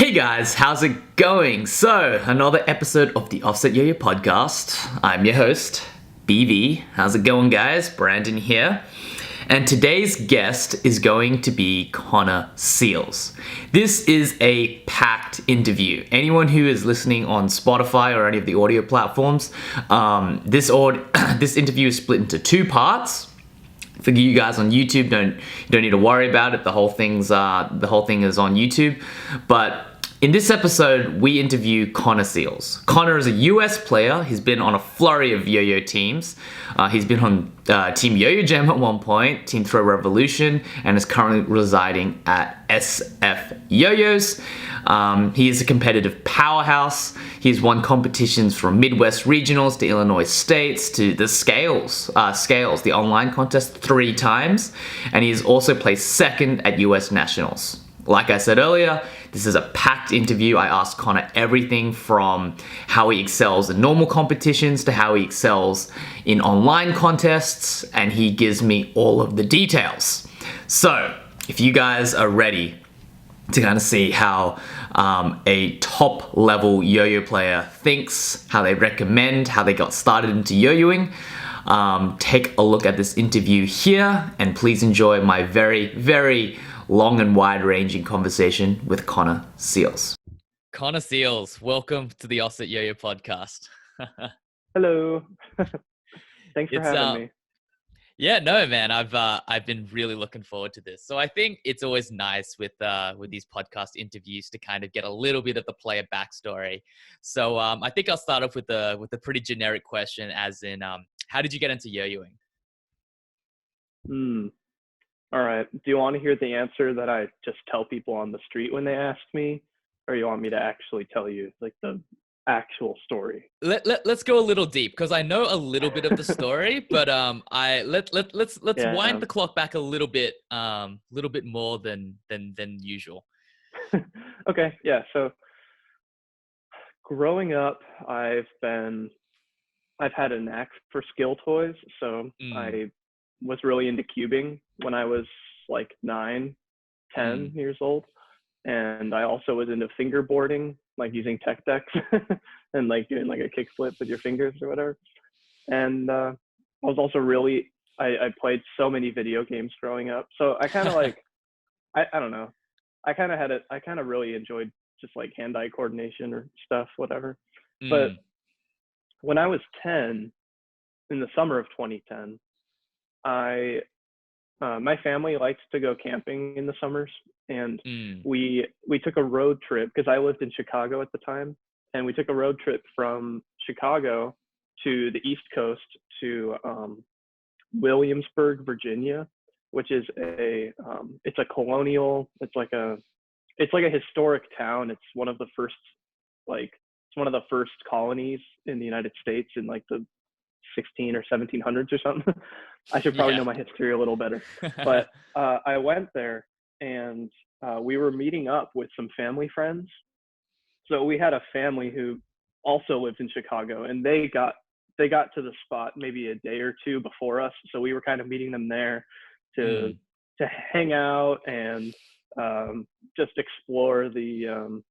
Hey guys, how's it going? So, another episode of the Offset Yo-Yo podcast. I'm your host, BV. How's it going, guys? Brandon here. And today's guest is going to be Connor Seals. This is a packed interview. Anyone who is listening on Spotify or any of the audio platforms, this interview is split into two parts. For you guys on YouTube, don't need to worry about it. The whole thing is on YouTube. But in this episode, we interview Connor Seals. Connor is a US player. He's been on a flurry of yo-yo teams. He's been on Team Yoyojam at one point, Team Throw Revolution, and is currently residing at SF Yo-Yos. He is a competitive powerhouse. He's won competitions from Midwest Regionals to Illinois States to the Scales, the online contest 3 times. And he has also placed second at US Nationals. Like I said earlier, this is a packed interview. I asked Connor everything from how he excels in normal competitions to how he excels in online contests, and he gives me all of the details. So, if you guys are ready to kind of see how a top level yo-yo player thinks, how they recommend, how they got started into yo-yoing, take a look at this interview here, and please enjoy my very, very long and wide-ranging conversation with Connor Seals. Connor Seals, welcome to the Offset Yo-Yo podcast. Hello. Thanks for having me. Yeah, no, man, I've been really looking forward to this. So I think it's always nice with these podcast interviews to kind of get a little bit of the player backstory. So I think I'll start off with a pretty generic question, as in, how did you get into yo-yoing? All right. Do you want to hear the answer that I just tell people on the street when they ask me, or you want me to actually tell you like the actual story? Let's go a little deep, because I know a little bit of the story, but let's wind the clock back a little bit more than usual. Okay. Yeah. So growing up, I've had a knack for skill toys. So I was really into cubing when I was like 9, 10 years old. And I also was into fingerboarding, like using tech decks and like doing like a kickflip with your fingers or whatever. And I was also I played so many video games growing up. So I kind of like, I don't know. I kind of really enjoyed just like hand-eye coordination or stuff, whatever. But when I was 10, in the summer of 2010, my family likes to go camping in the summers, and we took a road trip because I lived in Chicago at the time, and we took a road trip from Chicago to the East Coast to Williamsburg, Virginia, which is it's a colonial, it's like a historic town. It's one of the first colonies in the United States in like the 16 or 1700s or something. I should probably know my history a little better. But I went there, and we were meeting up with some family friends. So we had a family who also lived in Chicago, and they got to the spot maybe a day or two before us. So we were kind of meeting them there to hang out and just explore the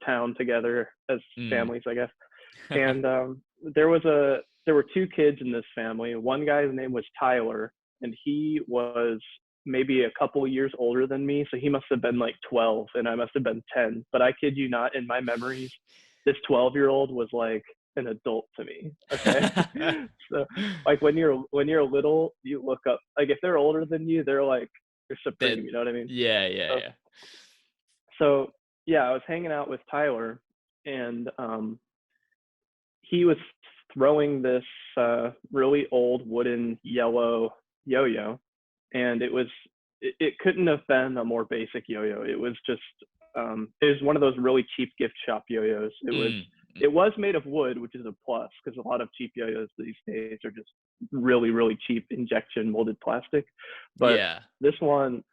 town together as families, I guess. And there were 2 kids in this family. One guy's name was Tyler, and he was maybe a couple years older than me. So he must have been like 12 and I must have been 10. But I kid you not, in my memories, this 12-year-old was like an adult to me. Okay. So like when you're little, you look up, like if they're older than you, they're supreme, you know what I mean? Yeah. So yeah, I was hanging out with Tyler, and he was throwing this really old wooden yellow yo-yo, and it couldn't have been a more basic yo-yo. It was just it was one of those really cheap gift shop yo-yos. It was made of wood, which is a plus, because a lot of cheap yo-yos these days are just really, really cheap injection molded plastic. But this one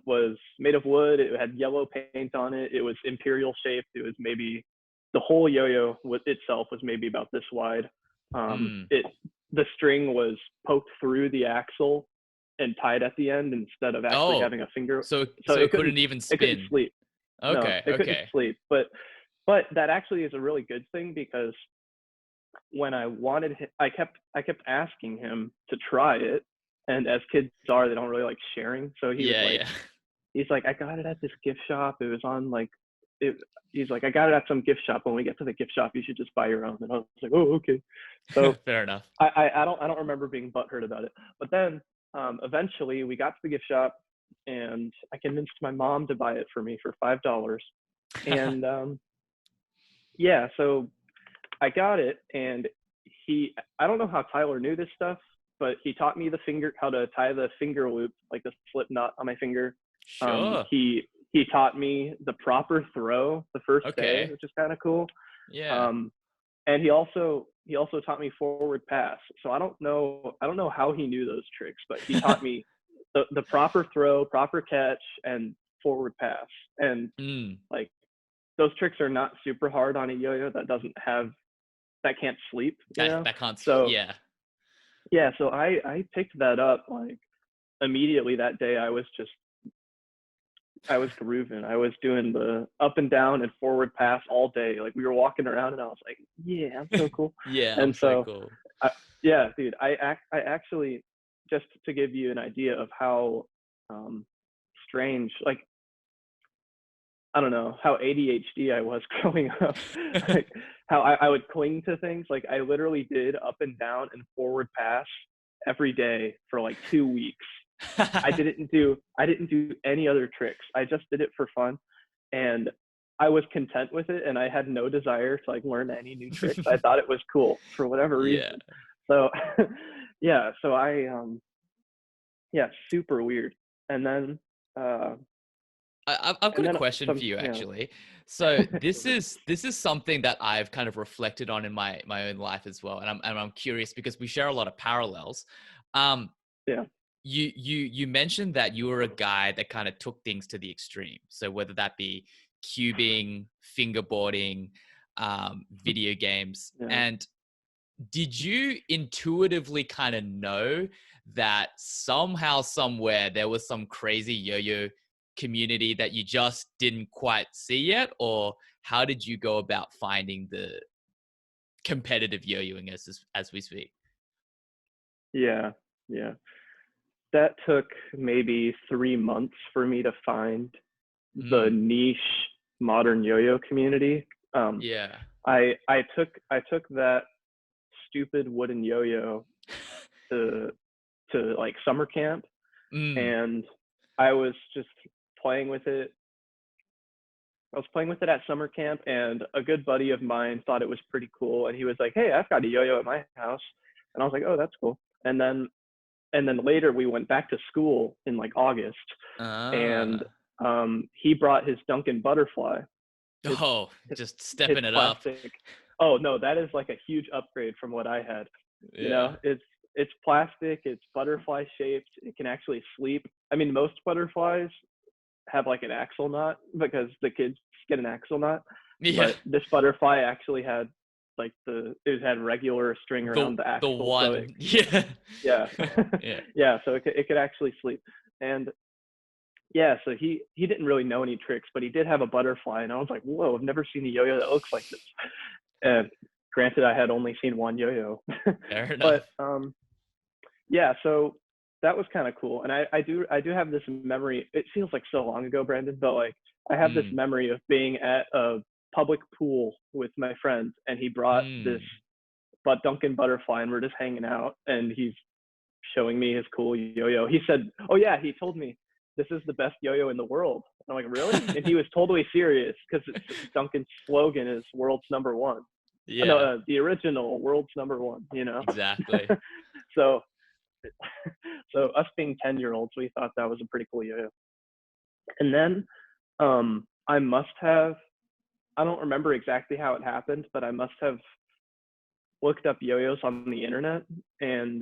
was made of wood. It had yellow paint on it. It was imperial shaped. It was maybe the whole yo-yo itself was maybe about this wide. The string was poked through the axle and tied at the end instead of actually having a finger. So it couldn't even spin. It couldn't sleep. No, Okay. it couldn't Okay. sleep. But that actually is a really good thing because when I wanted him, I kept asking him to try it. And as kids are, they don't really like sharing. So Yeah. Yeah. he's like, I got it at this gift shop. It was on like it. He's like, I got it at some gift shop. When we get to the gift shop, you should just buy your own. And I was like, oh, okay. So Fair enough. I don't remember being butthurt about it. But then eventually we got to the gift shop, and I convinced my mom to buy it for me for $5. And yeah, so I got it, and I don't know how Tyler knew this stuff, but he taught me how to tie the finger loop, like the slip knot on my finger. Sure. He taught me the proper throw the first day, Okay. which is kind of cool. Yeah. And he also taught me forward pass. So I don't know how he knew those tricks, but he taught me the proper throw, proper catch, and forward pass. And Mm. like those tricks are not super hard on a yo-yo that can't sleep, That can't. So Yeah. yeah, so I picked that up like immediately that day. I was grooving. I was doing the up and down and forward pass all day. Like we were walking around, and I was like, yeah, I'm so cool. Yeah. I'm And so so cool. yeah, dude, I actually, just to give you an idea of how strange, like I don't know, how ADHD I was growing up, like how I would cling to things. Like I literally did up and down and forward pass every day for like 2 weeks. I didn't do any other tricks. I just did it for fun, and I was content with it, and I had no desire to like learn any new tricks. I thought it was cool for whatever Yeah. reason. So yeah, so yeah, super weird. And then I've got a and then question for some you yeah. actually. So this is something that I've kind of reflected on in my own life as well, and I'm curious because we share a lot of parallels. Um, Yeah. you mentioned that you were a guy that kind of took things to the extreme. So whether that be cubing, fingerboarding, video games, Yeah. and did you intuitively kind of know that somehow, somewhere, there was some crazy yo-yo community that you just didn't quite see yet? Or how did you go about finding the competitive yo-yoing as we speak? Yeah. Yeah. That took maybe 3 months for me to find the Mm, niche modern yo-yo community. Um, yeah. I took that stupid wooden yo-yo to like summer camp, Mm, and I was just playing with it. I was playing with it at summer camp, and a good buddy of mine thought it was pretty cool, and he was like, "Hey, I've got a yo-yo at my house," and I was like, "Oh, that's cool." And then later we went back to school in like August, and ah. he brought his Duncan butterfly, his Oh, his, just his stepping it up. plastic. Oh no, that is like a huge upgrade from what I had. Yeah. It's plastic, it's butterfly shaped, it can actually sleep. I mean, most butterflies have like an axle knot because the kids get an axle knot, Yeah. but this butterfly actually had like it had regular string The around the the axle, so one. Yeah. yeah, Yeah. yeah, so it could actually sleep. And yeah, so he didn't really know any tricks, but he did have a butterfly, and I was like, whoa, I've never seen a yo-yo that looks like this. And granted, I had only seen one yo-yo, Fair but enough. yeah, so that was kind of cool. And I do have this memory. It feels like so long ago, Brandon, but like I have this Mm, memory of being at a public pool with my friends, and he brought this mm. Duncan butterfly, and we're just hanging out, and he's showing me his cool yo-yo. He said, "Oh yeah," he told me, "This is the best yo-yo in the world." And I'm like, "Really?" And he was totally serious because Duncan's slogan is "World's number one." No, Yeah, the original "World's number one." exactly. So, so us being 10-year-olds, we thought that was a pretty cool yo-yo. And then I must have, I don't remember exactly how it happened, but I must have looked up yo-yos on the internet, and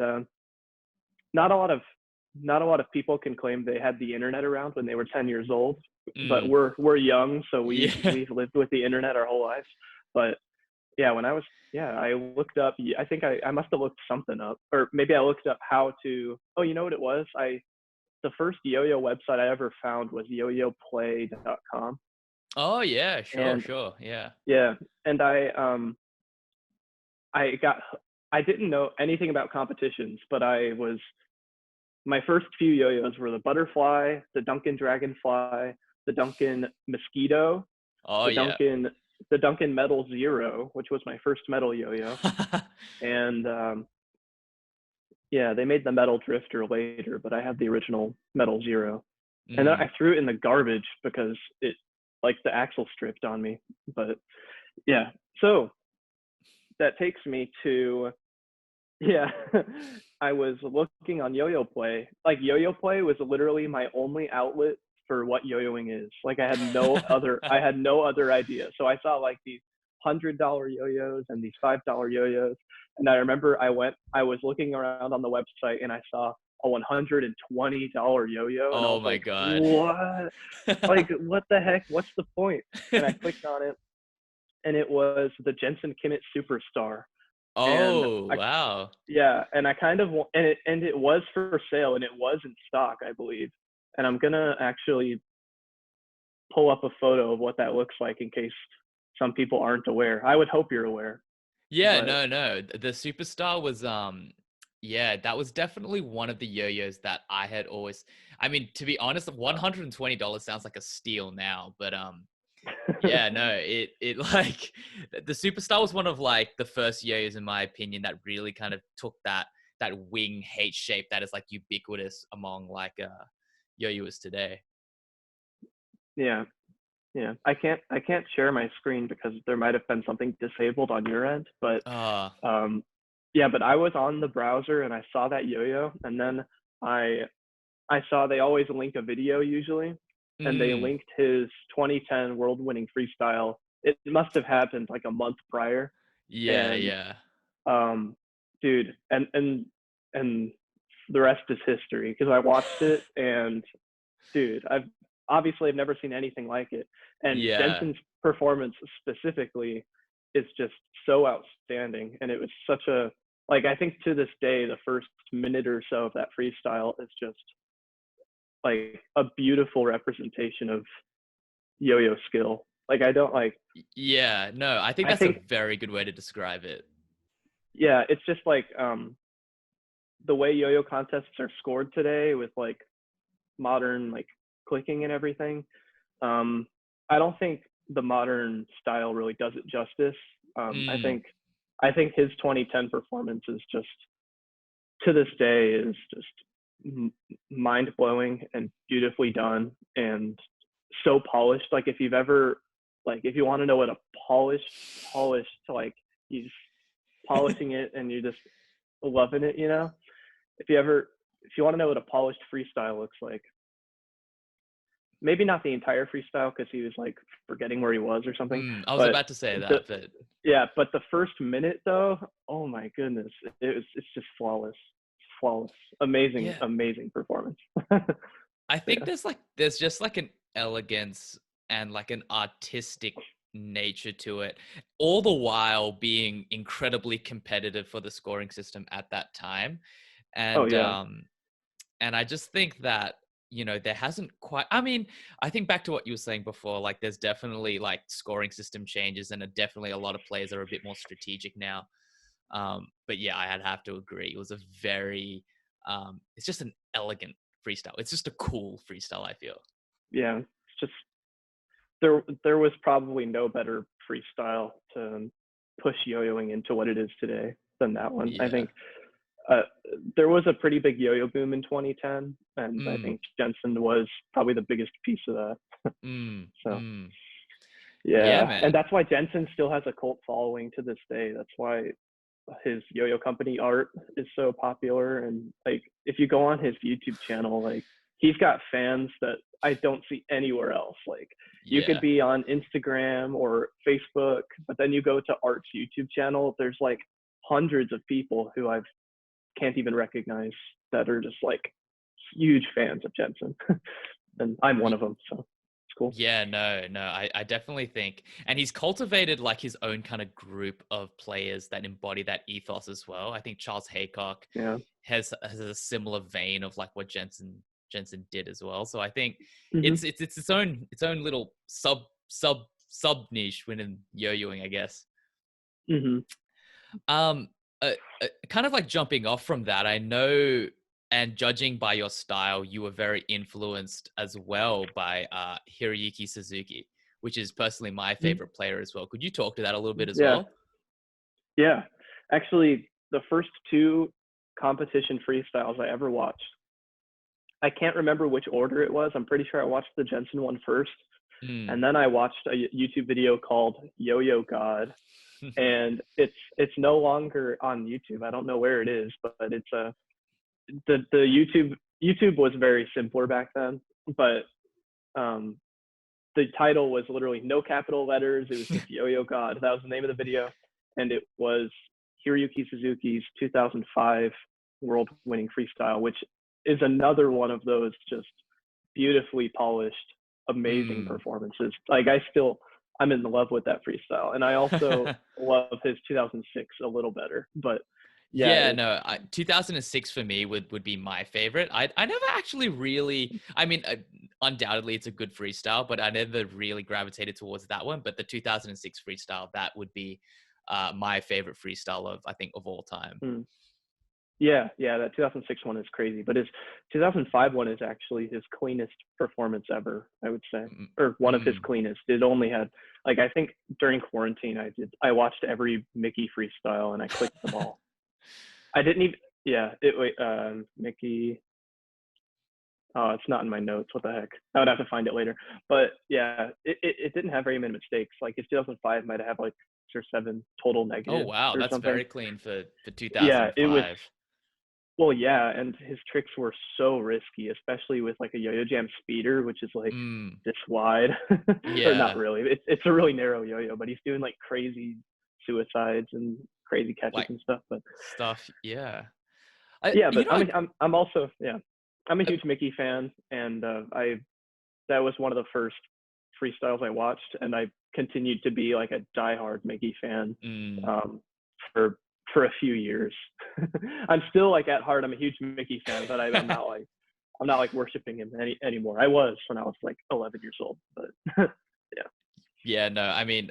not a lot of people can claim they had the internet around when they were 10 years old, but Mm, we're young, so yeah. we've lived with the internet our whole lives. But yeah, when I was, yeah, I looked up, I think I must have looked something up, or maybe I looked up how to, oh, you know what it was? The first yo-yo website I ever found was yoyoplay.com. Oh yeah, And sure. Yeah. yeah, and I got I didn't know anything about competitions, but my first few yo-yos were the butterfly, the Duncan dragonfly, the Duncan mosquito, Oh the yeah. Duncan the Duncan Metal Zero, which was my first metal yo-yo, and yeah, they made the Metal Drifter later, but I had the original Metal Zero, and then Mm. I threw it in the garbage because it like the axle stripped on me. But yeah, so that takes me to yeah. I was looking on Yo-Yo Play. Like Yo-Yo Play was literally my only outlet for what yo-yoing is. Like I had no other idea. So I saw like these $100 yo-yos and these $5 yo-yos. And I remember I was looking around on the website and I saw a $120 yo-yo and I Oh was my like, God. what? Like what the heck? What's the point? And I clicked on it and it was the Jensen Kimmett Superstar. And Oh, I wow. yeah, and I kind of and it was for sale and it was in stock, I believe. And I'm gonna actually pull up a photo of what that looks like in case some people aren't aware. I would hope you're aware, Yeah, but no. The Superstar was yeah, that was definitely one of the yo-yos that I had always, I mean, to be honest, $120 sounds like a steal now, but yeah, no, it like the Superstar was one of like the first yo-yos in my opinion that really kind of took that wing H shape that is like ubiquitous among like yo-yoers today. yeah, yeah. I can't share my screen because there might have been something disabled on your end, but Uh um, yeah. But I was on the browser and I saw that yo-yo, and then I I saw they always link a video usually, and they mm, linked his 2010 world-winning freestyle. It must have happened like a month prior, yeah, and yeah. um, dude, and the rest is history because I watched it, and dude, I've never seen anything like it, and Yeah. Jensen's performance specifically is just so outstanding, and it was such a like I think to this day the first minute or so of that freestyle is just like a beautiful representation of yo-yo skill. Like I don't like Yeah, no, I think I that's a think very good way to describe it. yeah, it's just like the way yo-yo contests are scored today with like modern like clicking and everything. Um I don't think the modern style really does it justice. Mm, I think his 2010 performance is just to this day is just mind blowing and beautifully done and so polished. Like if you've ever like if you want to know what a polished like he's polishing it and you're just loving it, you know. If you want to know what a polished freestyle looks like, maybe not the entire freestyle because he was like forgetting where he was or something, I was but about to say the that, but yeah, but the first minute though, oh my goodness, it's just flawless, yeah, amazing performance. I Yeah, think there's just like an elegance and like an artistic nature to it, all the while being incredibly competitive for the scoring system at that time. oh And yeah, I just think that, you know, there hasn't quite, I mean, I think back to what you were saying before, like there's definitely like scoring system changes and definitely a lot of players are a bit more strategic now. But yeah, I'd have to agree. It was a very, it's just an elegant freestyle. It's just a cool freestyle, I feel. yeah. It's just there was probably no better freestyle to push yo-yoing into what it is today than that one. I Yeah. think uh, there was a pretty big yo-yo boom in 2010, and I Mm, think Jensen was probably the biggest piece of that. mm, So mm. Yeah, yeah, and man. that's why Jensen still has a cult following to this day. That's why his yo-yo company art is so popular. And like, if you go on his YouTube channel, like he's got fans that I don't see anywhere else. Like you could Yeah. be on Instagram or Facebook, but then you go to Art's YouTube channel. There's like hundreds of people who I can't even recognize that are just like huge fans of Jensen, and I'm one of them. So it's cool. Yeah, no, I definitely think, and he's cultivated like his own kind of group of players that embody that ethos as well. I think Charles Haycock Yeah. has a similar vein of like what Jensen did as well. So I think Hmm. it's its own little sub niche within yo-yoing, I guess. Mm-hmm. Kind of like jumping off from that, I know, and judging by your style, you were very influenced as well by Hiroyuki Suzuki, which is personally my favorite player as well. Could you talk to that a little bit as well? Yeah. Actually, the first two competition freestyles I ever watched, I can't remember which order it was. I'm pretty sure I watched the Jensen one first. And then I watched a YouTube video called Yo-Yo God. And it's no longer on YouTube. I don't know where it is, but it's the YouTube was very simpler back then. But the title was literally no capital letters. It was just Yo-Yo God. That was the name of the video. And it was Hiroyuki Suzuki's 2005 world winning freestyle, which is another one of those just beautifully polished, amazing performances. Like I'm in love with that freestyle. And I also love his 2006 a little better, but yeah, no, 2006 for me would be my favorite. I never actually really, I mean, undoubtedly it's a good freestyle, but I never really gravitated towards that one. But the 2006 freestyle, that would be my favorite freestyle I think of all time. Yeah, that 2006 one is crazy, but his 2005 one is actually his cleanest performance ever, I would say, or one of his cleanest. It only had, like, I think during quarantine, I watched every Mickey freestyle and I clicked them all. I didn't even, Mickey, oh, it's not in my notes. What the heck? I would have to find it later. But yeah, it didn't have very many mistakes. Like his 2005 might have like 6 or 7 total negatives. Oh, wow. That's something. Very clean for 2005. Yeah, it was. Well, yeah, and his tricks were so risky, especially with like a Yoyojam speeder, which is like this wide. Yeah. Or not really. It's a really narrow yo-yo, but he's doing like crazy suicides and crazy catches like, and stuff. But yeah. I'm also I'm a huge Mickey fan, and that was one of the first freestyles I watched, and I continued to be like a diehard Mickey fan for a few years. I'm still like at heart, I'm a huge Mickey fan, but I'm not like worshiping him anymore. I was when I was like 11 years old, but yeah. Yeah, no, I mean,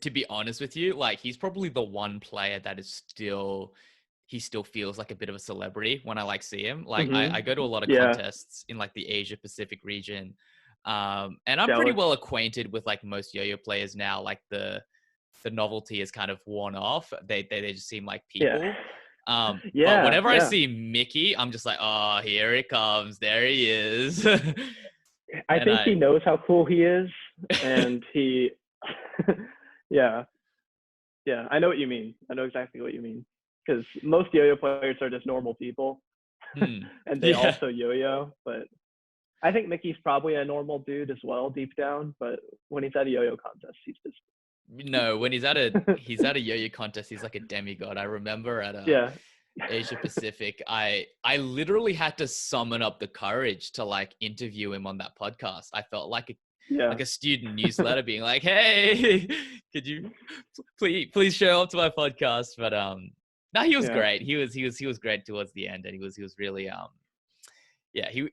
to be honest with you, like he's probably the one player that is he still feels like a bit of a celebrity when I like see him. Like I go to a lot of contests in like the Asia Pacific region. And I'm pretty well acquainted with like most yo-yo players now. Like the novelty is kind of worn off. They just seem like people. But whenever I see Mickey, I'm just like, oh, here it comes. There he is. I think he knows how cool he is. And he, yeah, I know what you mean. I know exactly what you mean. Because most yo-yo players are just normal people. And they also yo-yo. But I think Mickey's probably a normal dude as well, deep down. But when he's at a yo-yo contest, he's just... No, when he's at a yo-yo contest, he's like a demigod. I remember at Asia Pacific, I literally had to summon up the courage to like interview him on that podcast. I felt like a student newsletter being like, hey, could you please show up to my podcast? But no, he was great. He was great towards the end, and he was really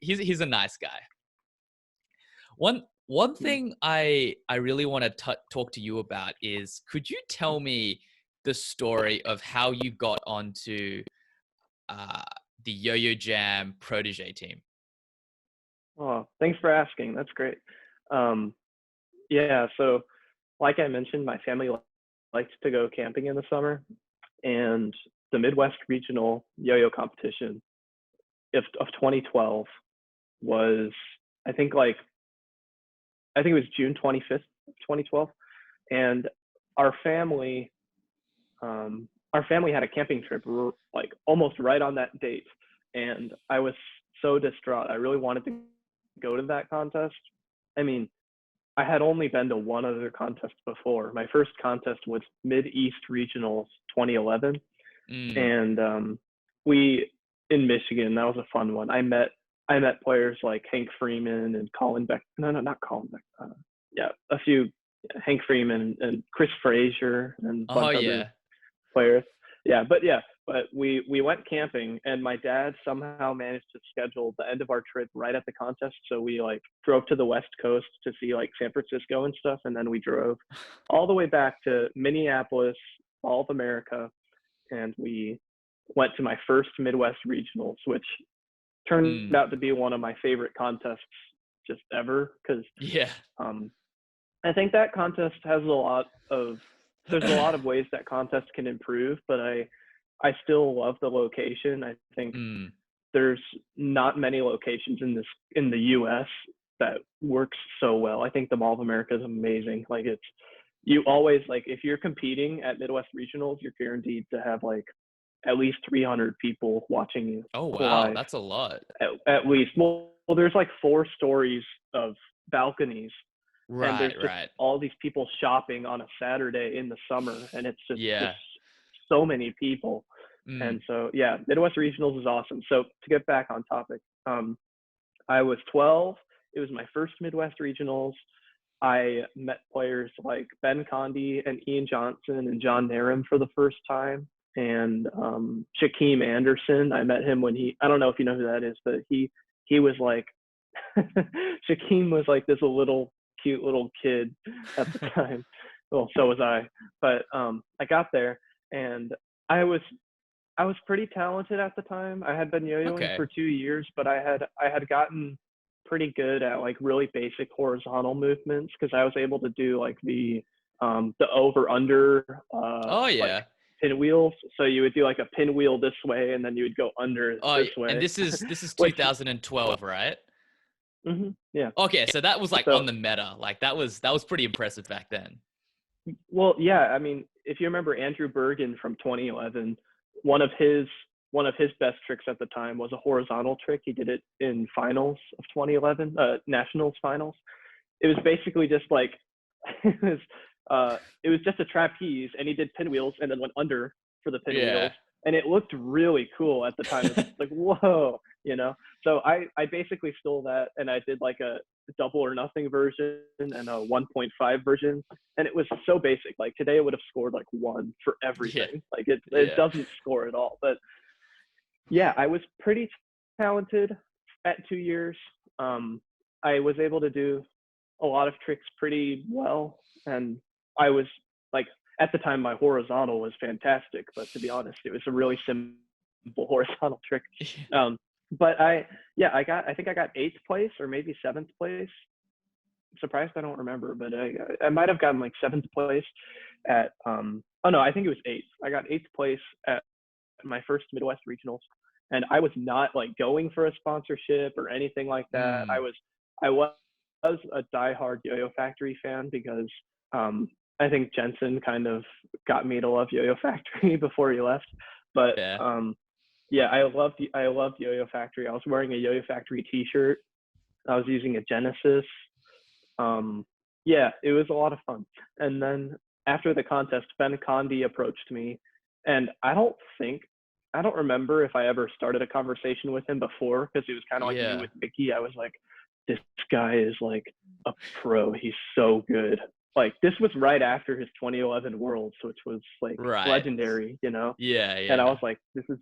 he's a nice guy. One thing I really want to talk to you about is, could you tell me the story of how you got onto the Yoyojam Protege Team? Oh, thanks for asking. That's great. So like I mentioned, my family likes to go camping in the summer, and the Midwest Regional Yo-Yo competition of 2012 was, I think it was June 25th, 2012. And our family had a camping trip like almost right on that date. And I was so distraught. I really wanted to go to that contest. I mean, I had only been to one other contest before. My first contest was Mid-East Regionals 2011. And we, in Michigan, that was a fun one. I met players like Hank Freeman and Colin Beck. No, not Colin Beck. A few, Hank Freeman and Chris Frazier and a bunch of other players. but we went camping, and my dad somehow managed to schedule the end of our trip right at the contest. So we like drove to the West Coast to see like San Francisco and stuff, and then we drove all the way back to Minneapolis, Mall of America, and we went to my first Midwest regionals, which turned out to be one of my favorite contests just ever, because Yeah. I think that contest has there's a lot of ways that contest can improve, but I still love the location. I think there's not many locations in the US that works so well. I think the Mall of America is amazing. Like you always, like, if you're competing at Midwest regionals, you're guaranteed to have like at least 300 people watching you. Oh, wow. Live. That's a lot. At least. Well, there's like 4 stories of balconies. Right, and there's just all these people shopping on a Saturday in the summer, and it's just so many people. And so, yeah, Midwest Regionals is awesome. So to get back on topic, I was 12. It was my first Midwest Regionals. I met players like Ben Condi and Ian Johnson and John Narum for the first time. And Shaquem Anderson, I met him when I don't know if you know who that is, but he was like, Shaquem was like this cute little kid at the time. Well, so was I. But I got there, and I was pretty talented at the time. I had been yo-yoing for 2 years, but I had gotten pretty good at like really basic horizontal movements, because I was able to do like the over under like pinwheels. So you would do like a pinwheel this way, and then you would go under this way. And this is 2012, right? Yeah. Okay, so that was like on the meta. Like that was pretty impressive back then. Well, yeah. I mean, if you remember Andrew Bergen from 2011, one of his best tricks at the time was a horizontal trick. He did it in finals of 2011, nationals finals. It was basically just like it was just a trapeze, and he did pinwheels and then went under for the pinwheels. And it looked really cool at the time. It was like, whoa, you know? So I basically stole that, and I did like a double or nothing version and a 1.5 version. And it was so basic. Like today it would have scored like 1 for everything. Like it doesn't score at all. But yeah, I was pretty talented at 2 years. I was able to do a lot of tricks pretty well. And I was like, at the time, my horizontal was fantastic, but to be honest, it was a really simple horizontal trick. But I think I got 8th place or maybe 7th place. I'm surprised I don't remember, but I might have gotten like 7th place at, I think it was 8th. I got 8th place at my first Midwest Regionals, and I was not like going for a sponsorship or anything like that. I was a diehard Yo-Yo Factory fan, because I think Jensen kind of got me to love Yo-Yo Factory before he left. But I loved Yo-Yo Factory. I was wearing a Yo-Yo Factory t-shirt. I was using a Genesis. It was a lot of fun. And then after the contest, Ben Condi approached me, and I don't remember if I ever started a conversation with him before, because it was kind of like me with Mickey. I was like, this guy is like a pro. He's so good. Like this was right after his 2011 Worlds, which was like legendary, you know? Yeah. And I was like, this is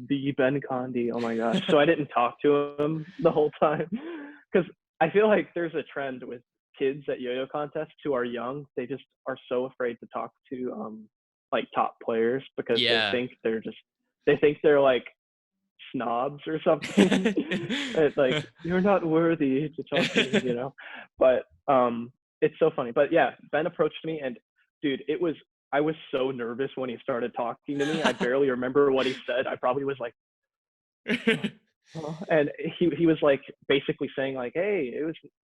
the Ben Condi. Oh my gosh. So I didn't talk to him the whole time, because I feel like there's a trend with kids at yo-yo contests who are young. They just are so afraid to talk to like top players, because they think they're like snobs or something. It's like, you're not worthy to talk to me, you know? But it's so funny. But yeah, Ben approached me, and dude, I was so nervous when he started talking to me. I barely remember what he said. I probably was like, and he was like basically saying like, hey,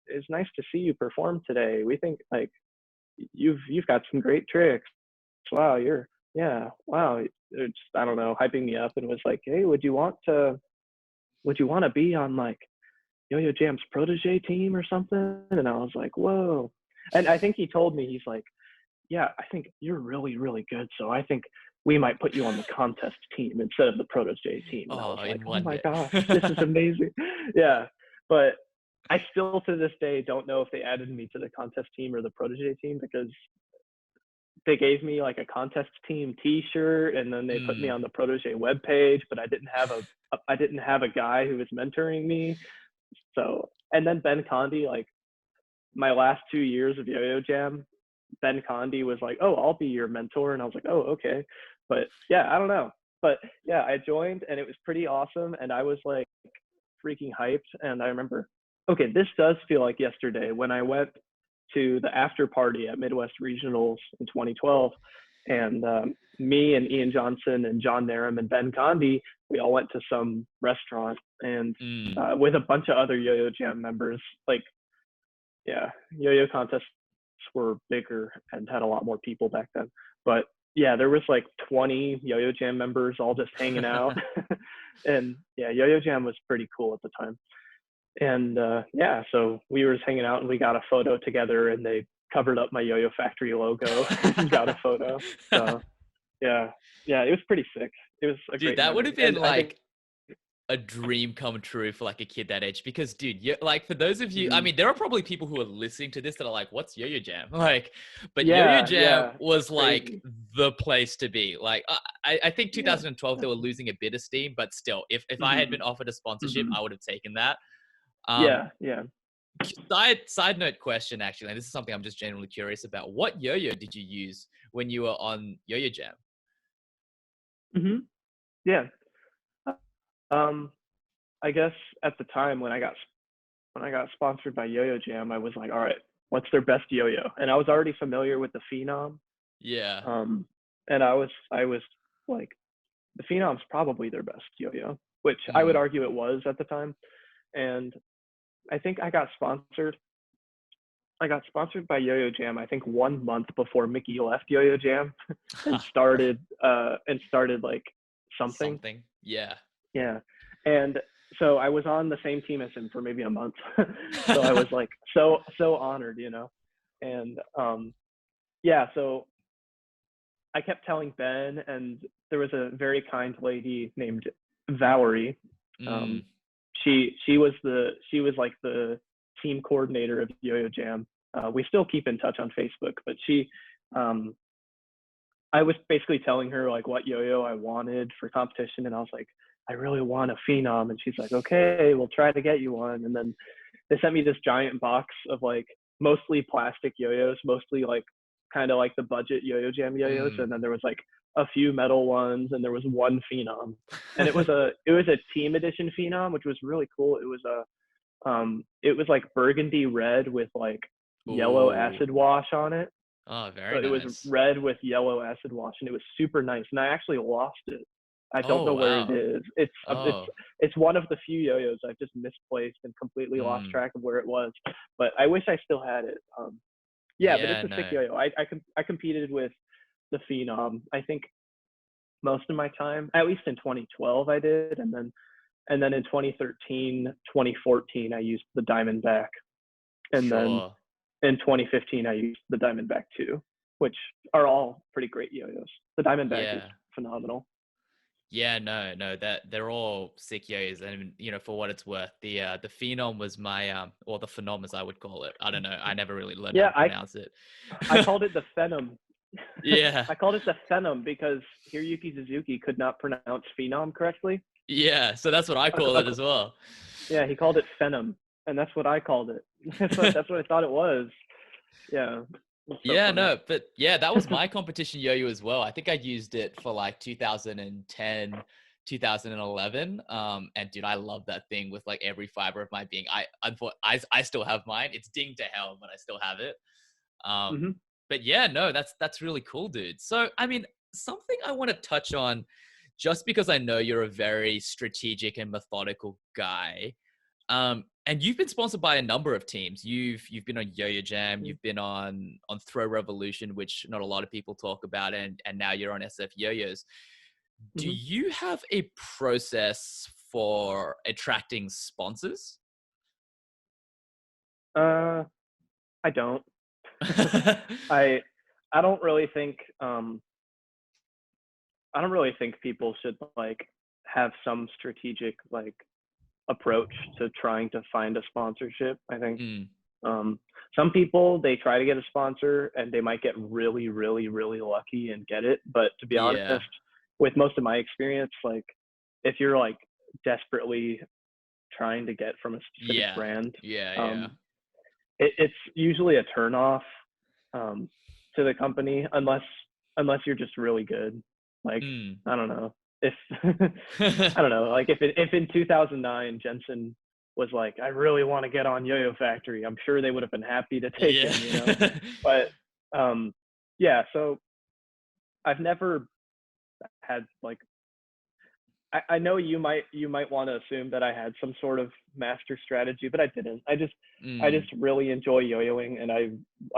it's nice to see you perform today. We think like you've got some great tricks. Wow, it's, I don't know, hyping me up, and was like, hey, would you want to be on like Yoyojam's Protege Team or something? And I was like, whoa. And I think he told me, he's like, yeah, I think you're really, really good. So I think we might put you on the contest team instead of the Protege Team. And I was like, oh my gosh, this is amazing. Yeah. But I still to this day don't know if they added me to the contest team or the Protege team, because they gave me like a contest team T-shirt, and then they put me on the Protege webpage, but I didn't have a guy who was mentoring me. So, and then Ben Condi, like my last 2 years of Yoyojam, Ben Condi was like, "Oh, I'll be your mentor," and I was like, "Oh, okay." But yeah, I don't know. But yeah, I joined, and it was pretty awesome, and I was like freaking hyped. And I remember, okay, this does feel like yesterday when I went to the after party at Midwest Regionals in 2012, and me and Ian Johnson and John Narum and Ben Condi, we all went to some restaurant, and with a bunch of other Yoyojam members. Like, yeah, yo-yo contests were bigger and had a lot more people back then. But yeah, there was like 20 Yoyojam members all just hanging out. And yeah, Yoyojam was pretty cool at the time. And yeah, so we were just hanging out, and we got a photo together, and they covered up my Yo-Yo Factory logo and got a photo. So yeah, it was pretty sick. It was a great that would memory. have been And I think a dream come true for like a kid that age, because like for those of you, I mean, there are probably people who are listening to this that are like, what's Yoyojam? Like, but Yoyojam was like the place to be. Like, I think 2012 they were losing a bit of steam, but still, if I had been offered a sponsorship, I would have taken that. Yeah. Side note question, actually, and this is something I'm just genuinely curious about. What yo-yo did you use when you were on Yoyojam? Yeah. I guess at the time when I got sponsored by Yoyojam, I was like, all right, what's their best yo-yo? And I was already familiar with the Phenom. Yeah. And I was like, the Phenom's probably their best yo-yo, which I would argue it was at the time. And I think I got sponsored by Yoyojam, I think 1 month before Mickey left Yoyojam and started like something. Yeah. Yeah. And so I was on the same team as him for maybe a month. So I was like so honored, you know. And yeah, so I kept telling Ben, and there was a very kind lady named Valerie. She was like the team coordinator of Yoyojam. We still keep in touch on Facebook, but I was basically telling her like what yo-yo I wanted for competition, and I was like, I really want a Phenom, and she's like, okay, we'll try to get you one. And then they sent me this giant box of like mostly plastic yo-yos, mostly like kind of like the budget Yoyojam yo-yos, and then there was like a few metal ones, and there was one Phenom, and it was a team edition Phenom, which was really cool. It was like burgundy red with like yellow acid wash on it. Oh, very nice. It was red with yellow acid wash, and it was super nice. And I actually lost it. I don't know where it is. It's one of the few yo-yos I've just misplaced and completely lost track of where it was. But I wish I still had it. But it's a sick yo-yo. I competed with the Phenom. I think most of my time, at least in 2012, I did, and then in 2013, 2014, I used the Diamondback, and then in 2015, I used the Diamondback 2, which are all pretty great yo-yos. The Diamondback is phenomenal. Yeah, no, that they're all sick yo-yos, and you know, for what it's worth, the Phenom was my or the Phenom as I would call it. I don't know. I never really learned how to pronounce it. I called it the Phenom. Yeah. I called it the Phenom because Hiroyuki Suzuki could not pronounce Phenom correctly. Yeah, so that's what I call it as well. Yeah, he called it Phenom, and that's what I called it. That's what I thought it was. Yeah. Yeah, no, but yeah, that was my competition yo-yo as well. I think I used it for like 2010, 2011. And dude, I love that thing with like every fiber of my being. I still have mine. It's dinged to hell, but I still have it. But yeah, no, that's really cool, dude. So, I mean, something I want to touch on, just because I know you're a very strategic and methodical guy. And you've been sponsored by a number of teams. You've been on Yoyojam, you've been on Throw Revolution, which not a lot of people talk about, and now you're on SF Yo-Yos. Do you have a process for attracting sponsors? I don't. I don't really think people should like have some strategic like approach to trying to find a sponsorship. I think some people, they try to get a sponsor and they might get really, really, really lucky and get it. But to be honest, Yeah. with most of my experience, like if you're like desperately trying to get from a specific Yeah. brand, Yeah. it's usually a turnoff to the company unless you're just really good. Like I don't know if I don't know, like if in 2009 Jensen was like, I really want to get on Yo-Yo Factory, I'm sure they would have been happy to take Yeah. him, you know. But yeah, so I've never had like I know you might want to assume that I had some sort of master strategy, but I didn't. I just really enjoy yo-yoing, and I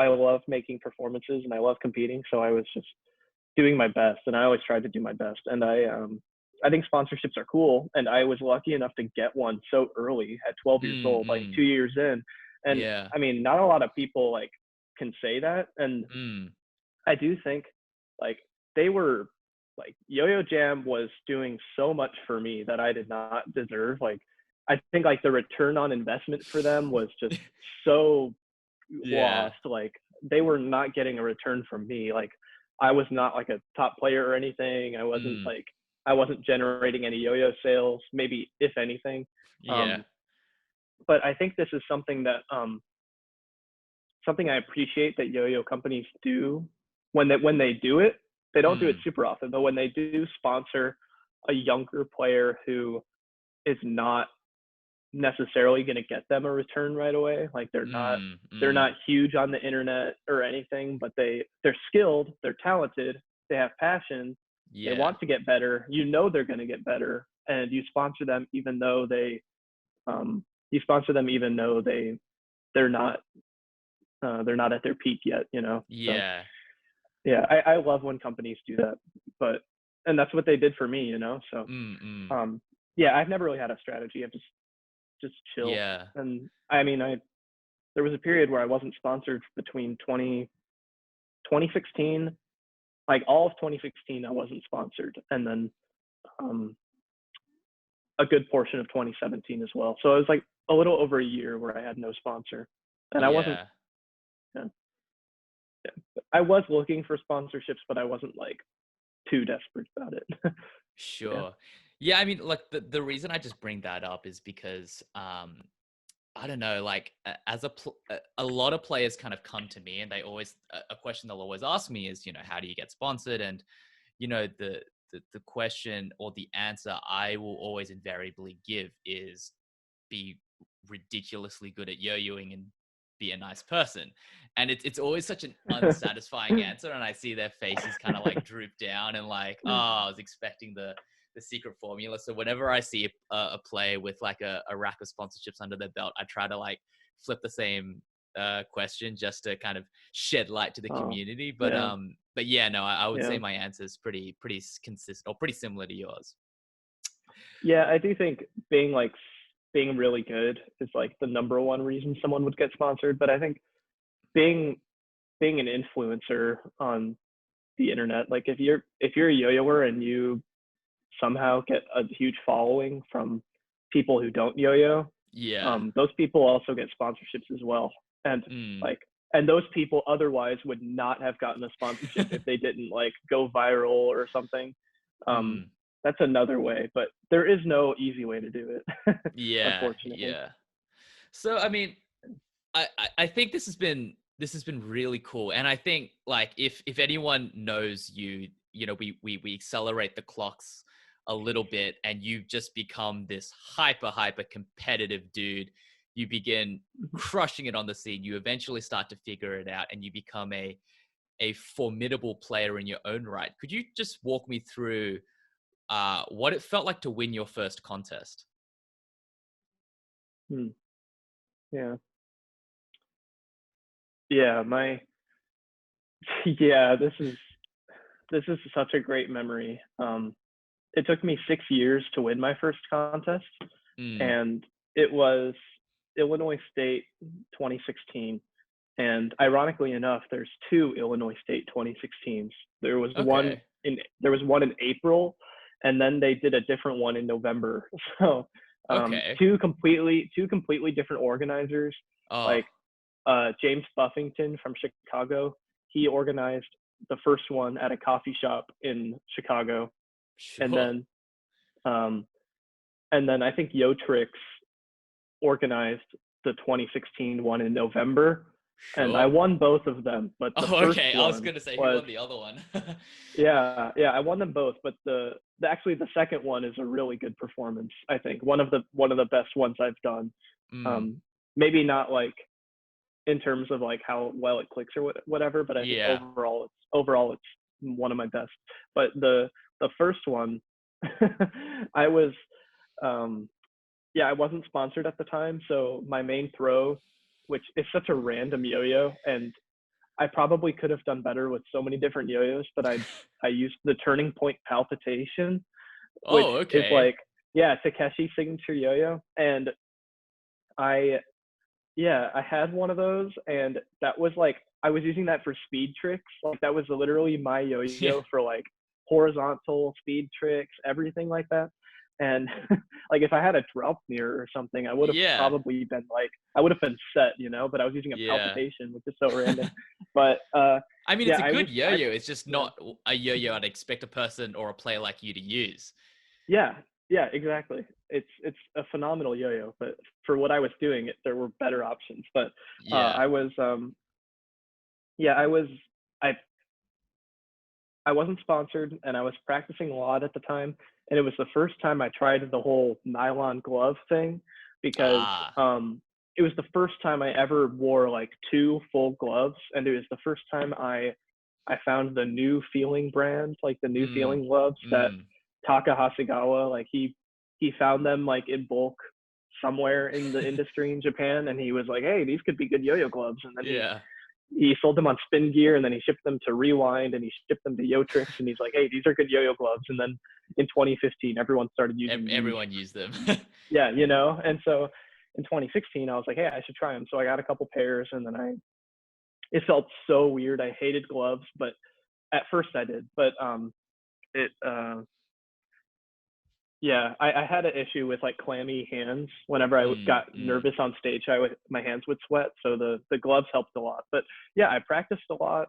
love making performances and I love competing. So I was just doing my best, and I always tried to do my best. And I think sponsorships are cool, and I was lucky enough to get one so early at 12 years old, like 2 years in. And Yeah. I mean, not a lot of people like can say that, and I do think like they were like Yoyojam was doing so much for me that I did not deserve. Like I think like the return on investment for them was just so Yeah. lost. Like they were not getting a return from me. Like I was not like a top player or anything. I wasn't generating any yo-yo sales, maybe if anything. Yeah. But I think this is something that something I appreciate that yo-yo companies do when they do it. They don't do it super often, but when they do sponsor a younger player who is not necessarily going to get them a return right away, like they're not huge on the internet or anything, but they're skilled, they're talented, they have passion, they want to get better. You know they're going to get better, and you sponsor them even though they're not at their peak yet, you know. Yeah. So, yeah, I love when companies do that, and that's what they did for me, you know. So yeah, I've never really had a strategy. I've just chill. Yeah. And I mean, there was a period where I wasn't sponsored between 2016, like all of 2016 I wasn't sponsored, and then a good portion of 2017 as well. So it was like a little over a year where I had no sponsor, and I wasn't. Yeah, I was looking for sponsorships, but I wasn't like too desperate about it. Sure. Yeah, I mean, like the reason I just bring that up is because I don't know, like as a lot of players kind of come to me, and they always a question they'll always ask me is, you know, how do you get sponsored? And you know, the question or the answer I will always invariably give is be ridiculously good at yo-yoing and be a nice person. And it's always such an unsatisfying answer, and I see their faces kind of like droop down and like, oh, I was expecting the secret formula. So whenever I see a player with like a rack of sponsorships under their belt, I try to like flip the same question just to kind of shed light to the community. But yeah, no, I would say my answer is pretty consistent or pretty similar to yours. Yeah, I do think being really good is like the number one reason someone would get sponsored. But I think being an influencer on the internet, like if you're a yo-yoer and you somehow get a huge following from people who don't yo-yo, those people also get sponsorships as well. And and those people otherwise would not have gotten a sponsorship if they didn't like go viral or something. That's another way, but there is no easy way to do it. Unfortunately. Yeah. So I mean, I think this has been really cool. And I think like if anyone knows you, you know, we accelerate the clocks a little bit and you just become this hyper competitive dude. You begin crushing it on the scene. You eventually start to figure it out and you become a formidable player in your own right. Could you just walk me through what it felt like to win your first contest? Yeah. Yeah, this is such a great memory. It took me 6 years to win my first contest, and it was Illinois State 2016. And ironically enough, there's 2 Illinois State 2016s. There was one in April, and then they did a different one in November. So two completely different organizers. Like James Buffington from Chicago. He organized the first one at a coffee shop in Chicago, Sure. and then I think Yotrix organized the 2016 one in November, and I won both of them. But the first okay. one I was gonna say who won the other one. yeah, I won them both. But actually the second one is a really good performance. I think one of the best ones I've done. Maybe not like in terms of like how well it clicks or whatever, but I think overall it's one of my best. But the first one, I was I wasn't sponsored at the time, so my main throw, which is such a random yo-yo, and I probably could have done better with so many different yo-yos, but I used the turning point palpitation, which is like Takeshi's signature yo-yo, and I had one of those, and that was like I was using that for speed tricks. Like that was literally my yo-yo for like horizontal speed tricks, everything like that. And like if I had a drop mirror or something, I would have probably been like I would have been set, but I was using a palpitation, which is so random. But I mean, it's a good yo-yo. It's just not a yo-yo I'd expect a person or a player like you to use. Yeah, exactly. It's a phenomenal yo-yo, but for what I was doing, there were better options. But I wasn't sponsored, and I was practicing a lot at the time, and it was the first time I tried the whole nylon glove thing, because it was the first time I ever wore like 2 full gloves, and it was the first time I found the New Feeling brand, like the New Feeling gloves that Taka Hasegawa, like he found them like in bulk somewhere in the industry in Japan, and he was like, hey, these could be good yo-yo gloves, and then he sold them on Spin Gear, and then he shipped them to Rewind, and he shipped them to Yotrix, and he's like, hey, these are good yo-yo gloves. And then in 2015, everyone started using them. Everyone used them. Yeah, and so in 2016, I was like, hey, I should try them. So I got a couple pairs, and then it felt so weird. I hated gloves, but at first I did. But I had an issue with like clammy hands. Whenever I got nervous on stage, my hands would sweat. So the gloves helped a lot. But yeah, I practiced a lot.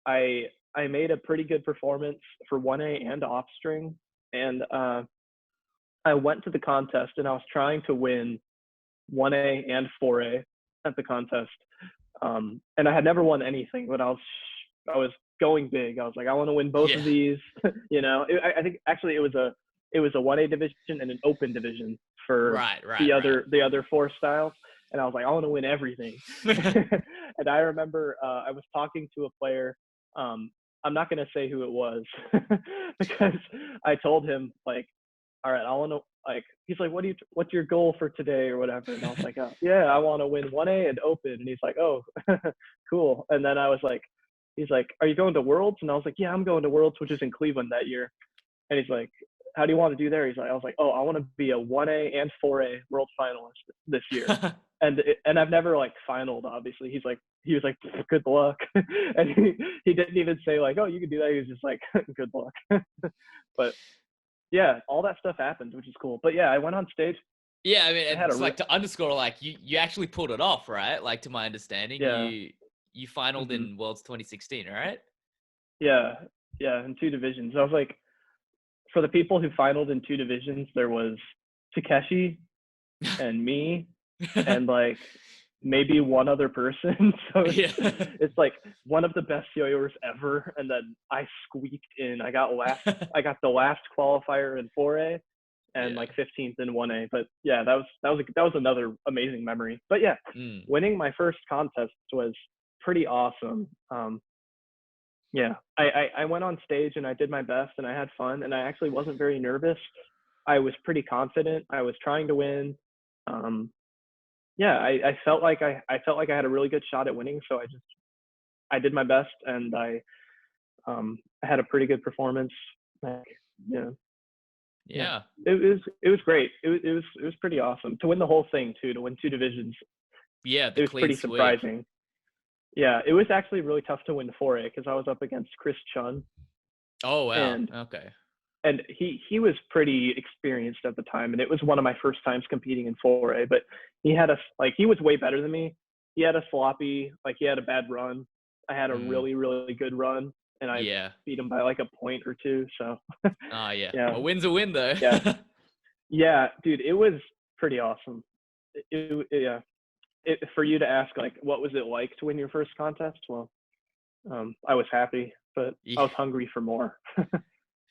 I made a pretty good performance for 1A and off string, and I went to the contest, and I was trying to win 1A and 4A at the contest. And I had never won anything, but I was going big. I was like, I want to win both of these. I think actually it was a 1A division and an open division for the other 4 styles. And I was like, I want to win everything. And I remember I was talking to a player. I'm not going to say who it was because I told him like, all right, I want to like, he's like, what's your goal for today or whatever? And I was like, oh, yeah, I want to win 1A and open. And he's like, oh, cool. And then I was like, he's like, are you going to Worlds? And I was like, yeah, I'm going to Worlds, which is in Cleveland that year. And he's like, how do you want to do there? He's like, I was like, oh, I want to be a 1A and 4A world finalist this year. and I've never like finaled, obviously. He was like, good luck. And he didn't even say like, oh, you can do that. He was just like, good luck. But yeah, all that stuff happened, which is cool. But yeah, I went on stage. Yeah, I mean, it's like to underscore, like you actually pulled it off, right? Like to my understanding, you finaled in Worlds 2016, right? Yeah, in 2 divisions. I was like, for the people who finaled in 2 divisions, there was Takeshi and me and like maybe one other person. So it's like one of the best yo-yoers ever. And then I squeaked in. I got the last qualifier in 4A and like 15th in 1A. But yeah, that was another amazing memory. But yeah, winning my first contest was pretty awesome. I went on stage and I did my best and I had fun and I actually wasn't very nervous. I was pretty confident. I was trying to win. I felt like I had a really good shot at winning. So I did my best and I had a pretty good performance. It was great. It was pretty awesome to win the whole thing too, to win 2 divisions. Yeah, it was pretty surprising. Yeah, it was actually really tough to win 4A because I was up against Chris Chun. Oh wow. Okay. And he was pretty experienced at the time, and it was one of my first times competing in 4A. But he was way better than me. he had a sloppy, like he had a bad run. I had a really, really good run, and I beat him by like a point or two. So A win's a win though. Yeah, dude, it was pretty awesome. For you to ask like what was it like to win your first contest? Well, I was happy, but I was hungry for more.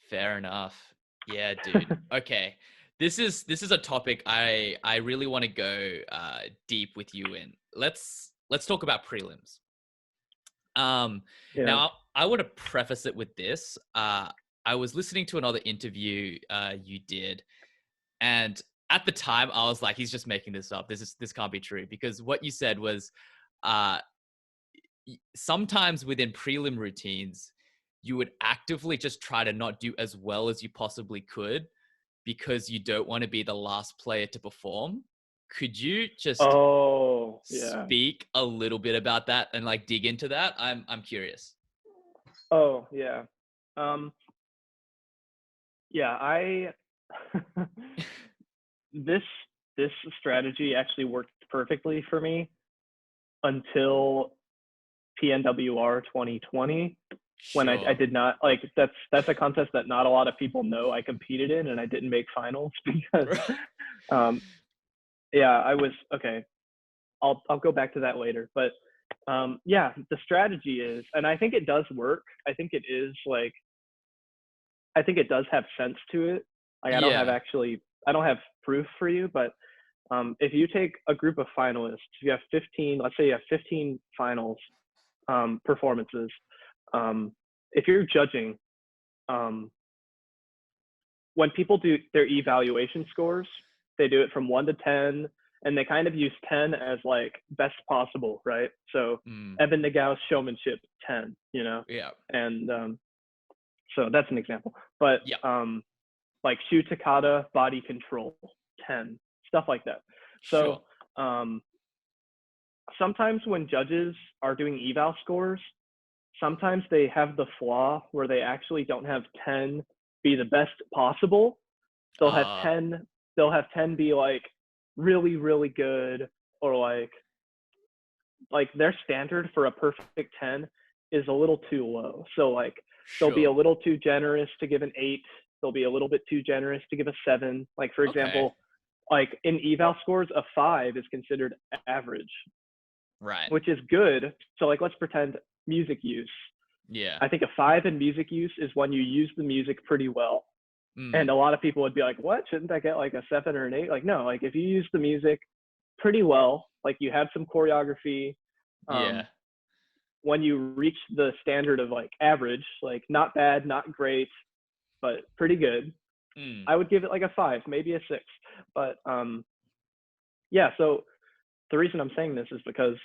Fair enough. Yeah, dude. Okay. This is a topic I really want to go deep with you in. Let's talk about prelims. Now I want to preface it with this. I was listening to another interview you did, and at the time I was like, he's just making this up. This can't be true, because what you said was sometimes within prelim routines you would actively just try to not do as well as you possibly could because you don't want to be the last player to perform. Could you just speak a little bit about that and like dig into that? I'm curious. Oh yeah. I this strategy actually worked perfectly for me until PNWR 2020, when I did not, like, that's a contest that not a lot of people know I competed in, and I didn't make finals because I was okay. I'll go back to that later, but the strategy is, and I think it does work. I think it is like, I think it does have sense to it. Like, I don't have proof for you, but if you take a group of finalists, you have 15, let's say you have 15 finals performances. If you're judging, when people do their evaluation scores, they do it from 1 to 10, and they kind of use 10 as like best possible, right? So Evan Nagau's showmanship, 10, you know? Yeah. And so that's an example. But like Shu Takada, body control, 10, stuff like that. So sometimes when judges are doing eval scores, sometimes they have the flaw where they actually don't have 10 be the best possible. They'll have 10 be like really, really good, or like their standard for a perfect 10 is a little too low. So like they'll be a little too generous to give an 8. They'll be a little bit too generous to give a 7. Like, for example, like in eval scores, a 5 is considered average. Right. Which is good. So like, let's pretend music use. Yeah. I think a 5 in music use is when you use the music pretty well. And a lot of people would be like, what? Shouldn't I get like a 7 or an 8? Like, no, like if you use the music pretty well, like you have some choreography, when you reach the standard of like average, like not bad, not great, but pretty good, I would give it like a 5, maybe a 6. But so the reason I'm saying this is because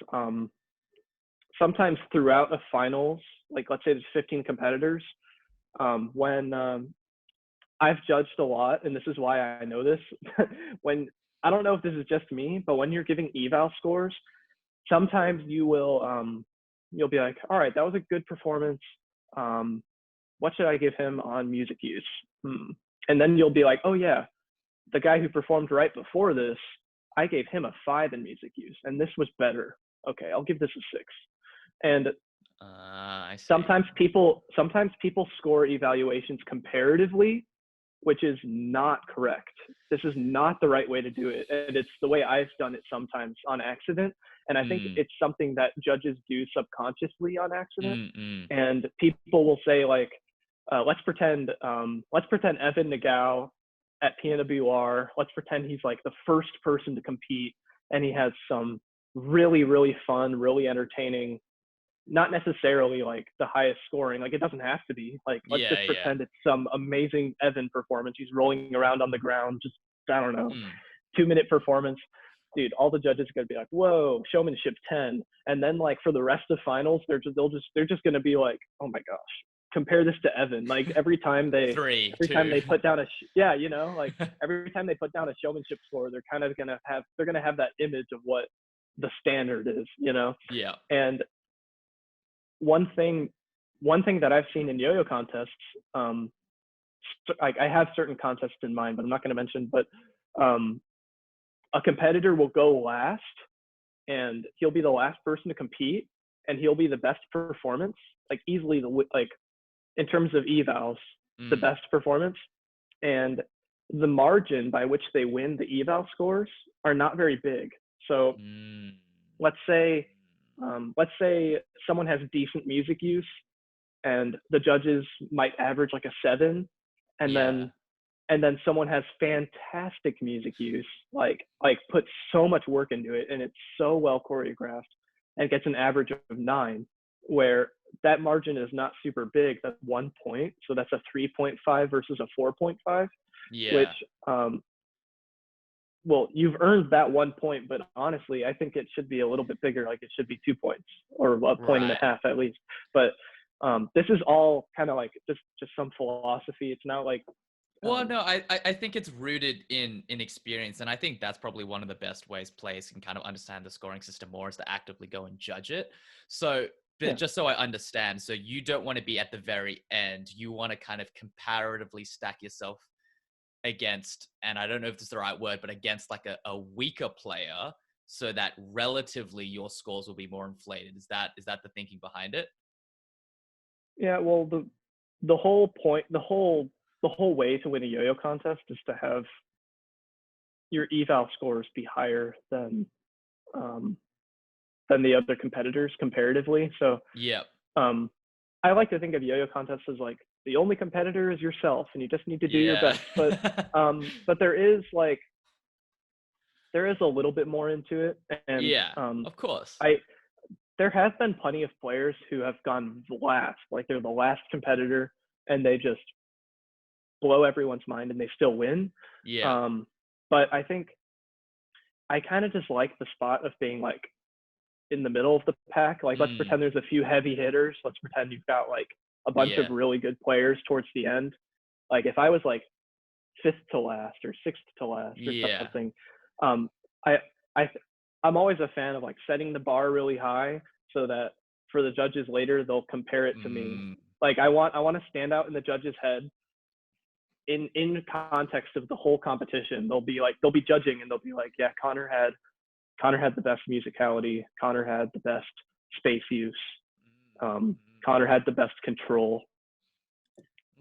sometimes throughout a finals, like let's say there's 15 competitors, when I've judged a lot, and this is why I know this, when, I don't know if this is just me, but when you're giving eval scores, sometimes you will, you'll be like, all right, that was a good performance. What should I give him on music use? And then you'll be like, oh yeah, the guy who performed right before this, I gave him a 5 in music use, and this was better. Okay, I'll give this a 6. And sometimes people score evaluations comparatively, which is not correct. This is not the right way to do it, and it's the way I've done it sometimes on accident. And I think it's something that judges do subconsciously on accident. And people will say like, let's pretend Evan Nagau at PNWR, let's pretend he's like the first person to compete, and he has some really, really fun, really entertaining, not necessarily like the highest scoring, like it doesn't have to be, like let's just pretend it's some amazing Evan performance. He's rolling around on the ground, just, I don't know, 2-minute performance. Dude, all the judges are gonna be like, whoa, showmanship 10. And then like for the rest of finals, they're just gonna be like, oh my gosh, compare this to Evan. Like every time they put down like every time they put down a showmanship score, they're kind of gonna have that image of what the standard is, you know? Yeah. And one thing that I've seen in yo-yo contests, I have certain contests in mind, but I'm not going to mention, but a competitor will go last and he'll be the last person to compete, and he'll be the best performance, like easily like in terms of evals, the best performance, and the margin by which they win the eval scores are not very big. So let's say someone has decent music use, and the judges might average like a 7, and then someone has fantastic music use, like puts so much work into it, and it's so well choreographed, and gets an average of 9, where that margin is not super big. That's 1 point, so that's a 3.5 versus a 4.5. Which well, you've earned that 1 point, but honestly, I think it should be a little bit bigger. Like it should be 2 points or a point and a half at least. But this is all kind of like just some philosophy. It's not like. Well, no, I think it's rooted in experience, and I think that's probably one of the best ways players can kind of understand the scoring system more, is to actively go and judge it. So, just so I understand, so you don't want to be at the very end. You want to kind of comparatively stack yourself against, and I don't know if this is the right word, but against like a weaker player, so that relatively your scores will be more inflated. Is that the thinking behind it? Yeah, well, the whole point, the whole way to win a yo-yo contest is to have your eval scores be higher than the other competitors comparatively. So I like to think of yo-yo contests as like the only competitor is yourself, and you just need to do your best. But there is a little bit more into it, and of course. There has been plenty of players who have gone last, like they're the last competitor, and they just blow everyone's mind and they still win. But I think I kind of just like the spot of being like in the middle of the pack. Like let's pretend there's a few heavy hitters. Let's pretend you've got like a bunch of really good players towards the end. Like if I was like 5th to last or 6th to last or something, I'm always a fan of like setting the bar really high so that for the judges later, they'll compare it to me. Like I want to stand out in the judge's head in context of the whole competition. They'll be judging, and they'll be like, yeah, Connor had the best musicality. Connor had the best space use. Connor had the best control.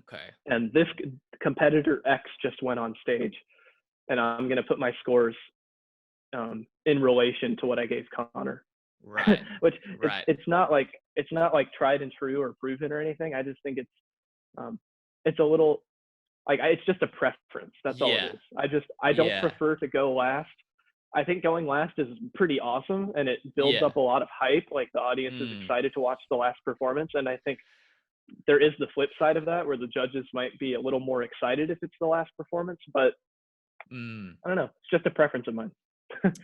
Okay. And this competitor X just went on stage, and I'm going to put my scores in relation to what I gave Connor. Right. Which it's not like tried and true or proven or anything. I just think it's a little like it's just a preference. That's all it is. I don't prefer to go last. I think going last is pretty awesome, and it builds up a lot of hype. Like the audience is excited to watch the last performance, and I think there is the flip side of that where the judges might be a little more excited if it's the last performance. But I don't know. It's just a preference of mine.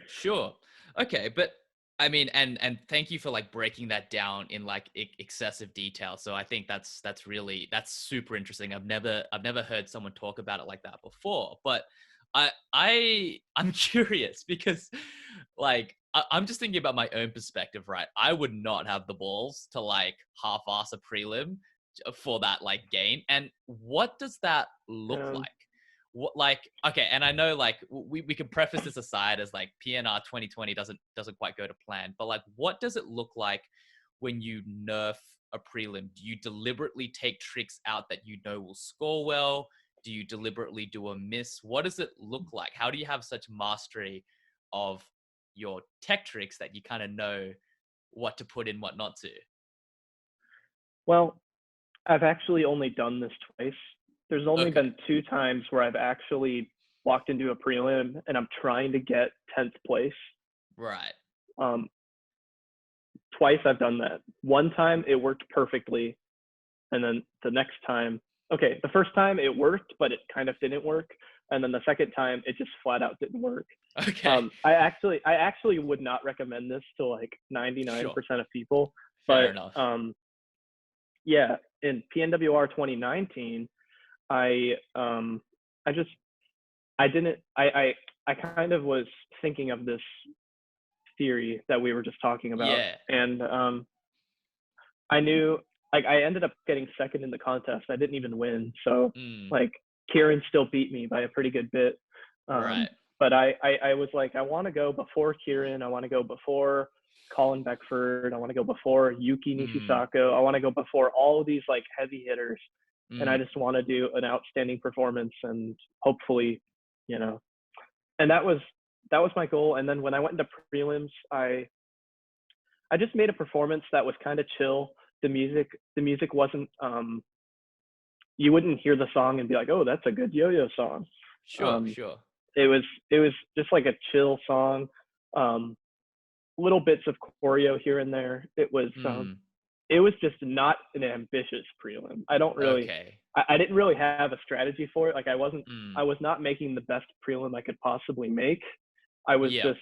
Sure. Okay, but I mean, and thank you for like breaking that down in like excessive detail. So I think that's super interesting. I've never heard someone talk about it like that before. But I'm curious because like I'm just thinking about my own perspective, right? I would not have the balls to like half-ass a prelim for that like game. And what does that look like? What, like, okay, and I know like we can preface this aside as like PNR 2020 doesn't quite go to plan, but like what does it look like when you nerf a prelim? Do you deliberately take tricks out that you know will score well? Do you deliberately do a miss? What does it look like? How do you have such mastery of your tech tricks that you kind of know what to put in, what not to? Well, I've actually only done this twice. There's only been 2 times where I've actually walked into a prelim and I'm trying to get 10th place. Right. Twice I've done that. One time it worked perfectly. And then the next time, the first time it worked, but it kind of didn't work. And then the second time it just flat out didn't work. Okay. I actually would not recommend this to like 99% of people. Fair enough. Yeah, in PNWR 2019, I kind of was thinking of this theory that we were just talking about. And I knew like I ended up getting second in the contest. I didn't even win. So like Kieran still beat me by a pretty good bit. Right. but I was like, I want to go before Kieran. I want to go before Colin Beckford. I want to go before Yuki Nishisako. I want to go before all of these like heavy hitters. And I just want to do an outstanding performance and hopefully, you know, and that was my goal. And then when I went into prelims, I just made a performance that was kind of chill. The music wasn't, you wouldn't hear the song and be like, oh, that's a good yo-yo song. Sure. It was just like a chill song, little bits of choreo here and there. It was just not an ambitious prelim. I don't really, I didn't really have a strategy for it. Like I was not making the best prelim I could possibly make. I was just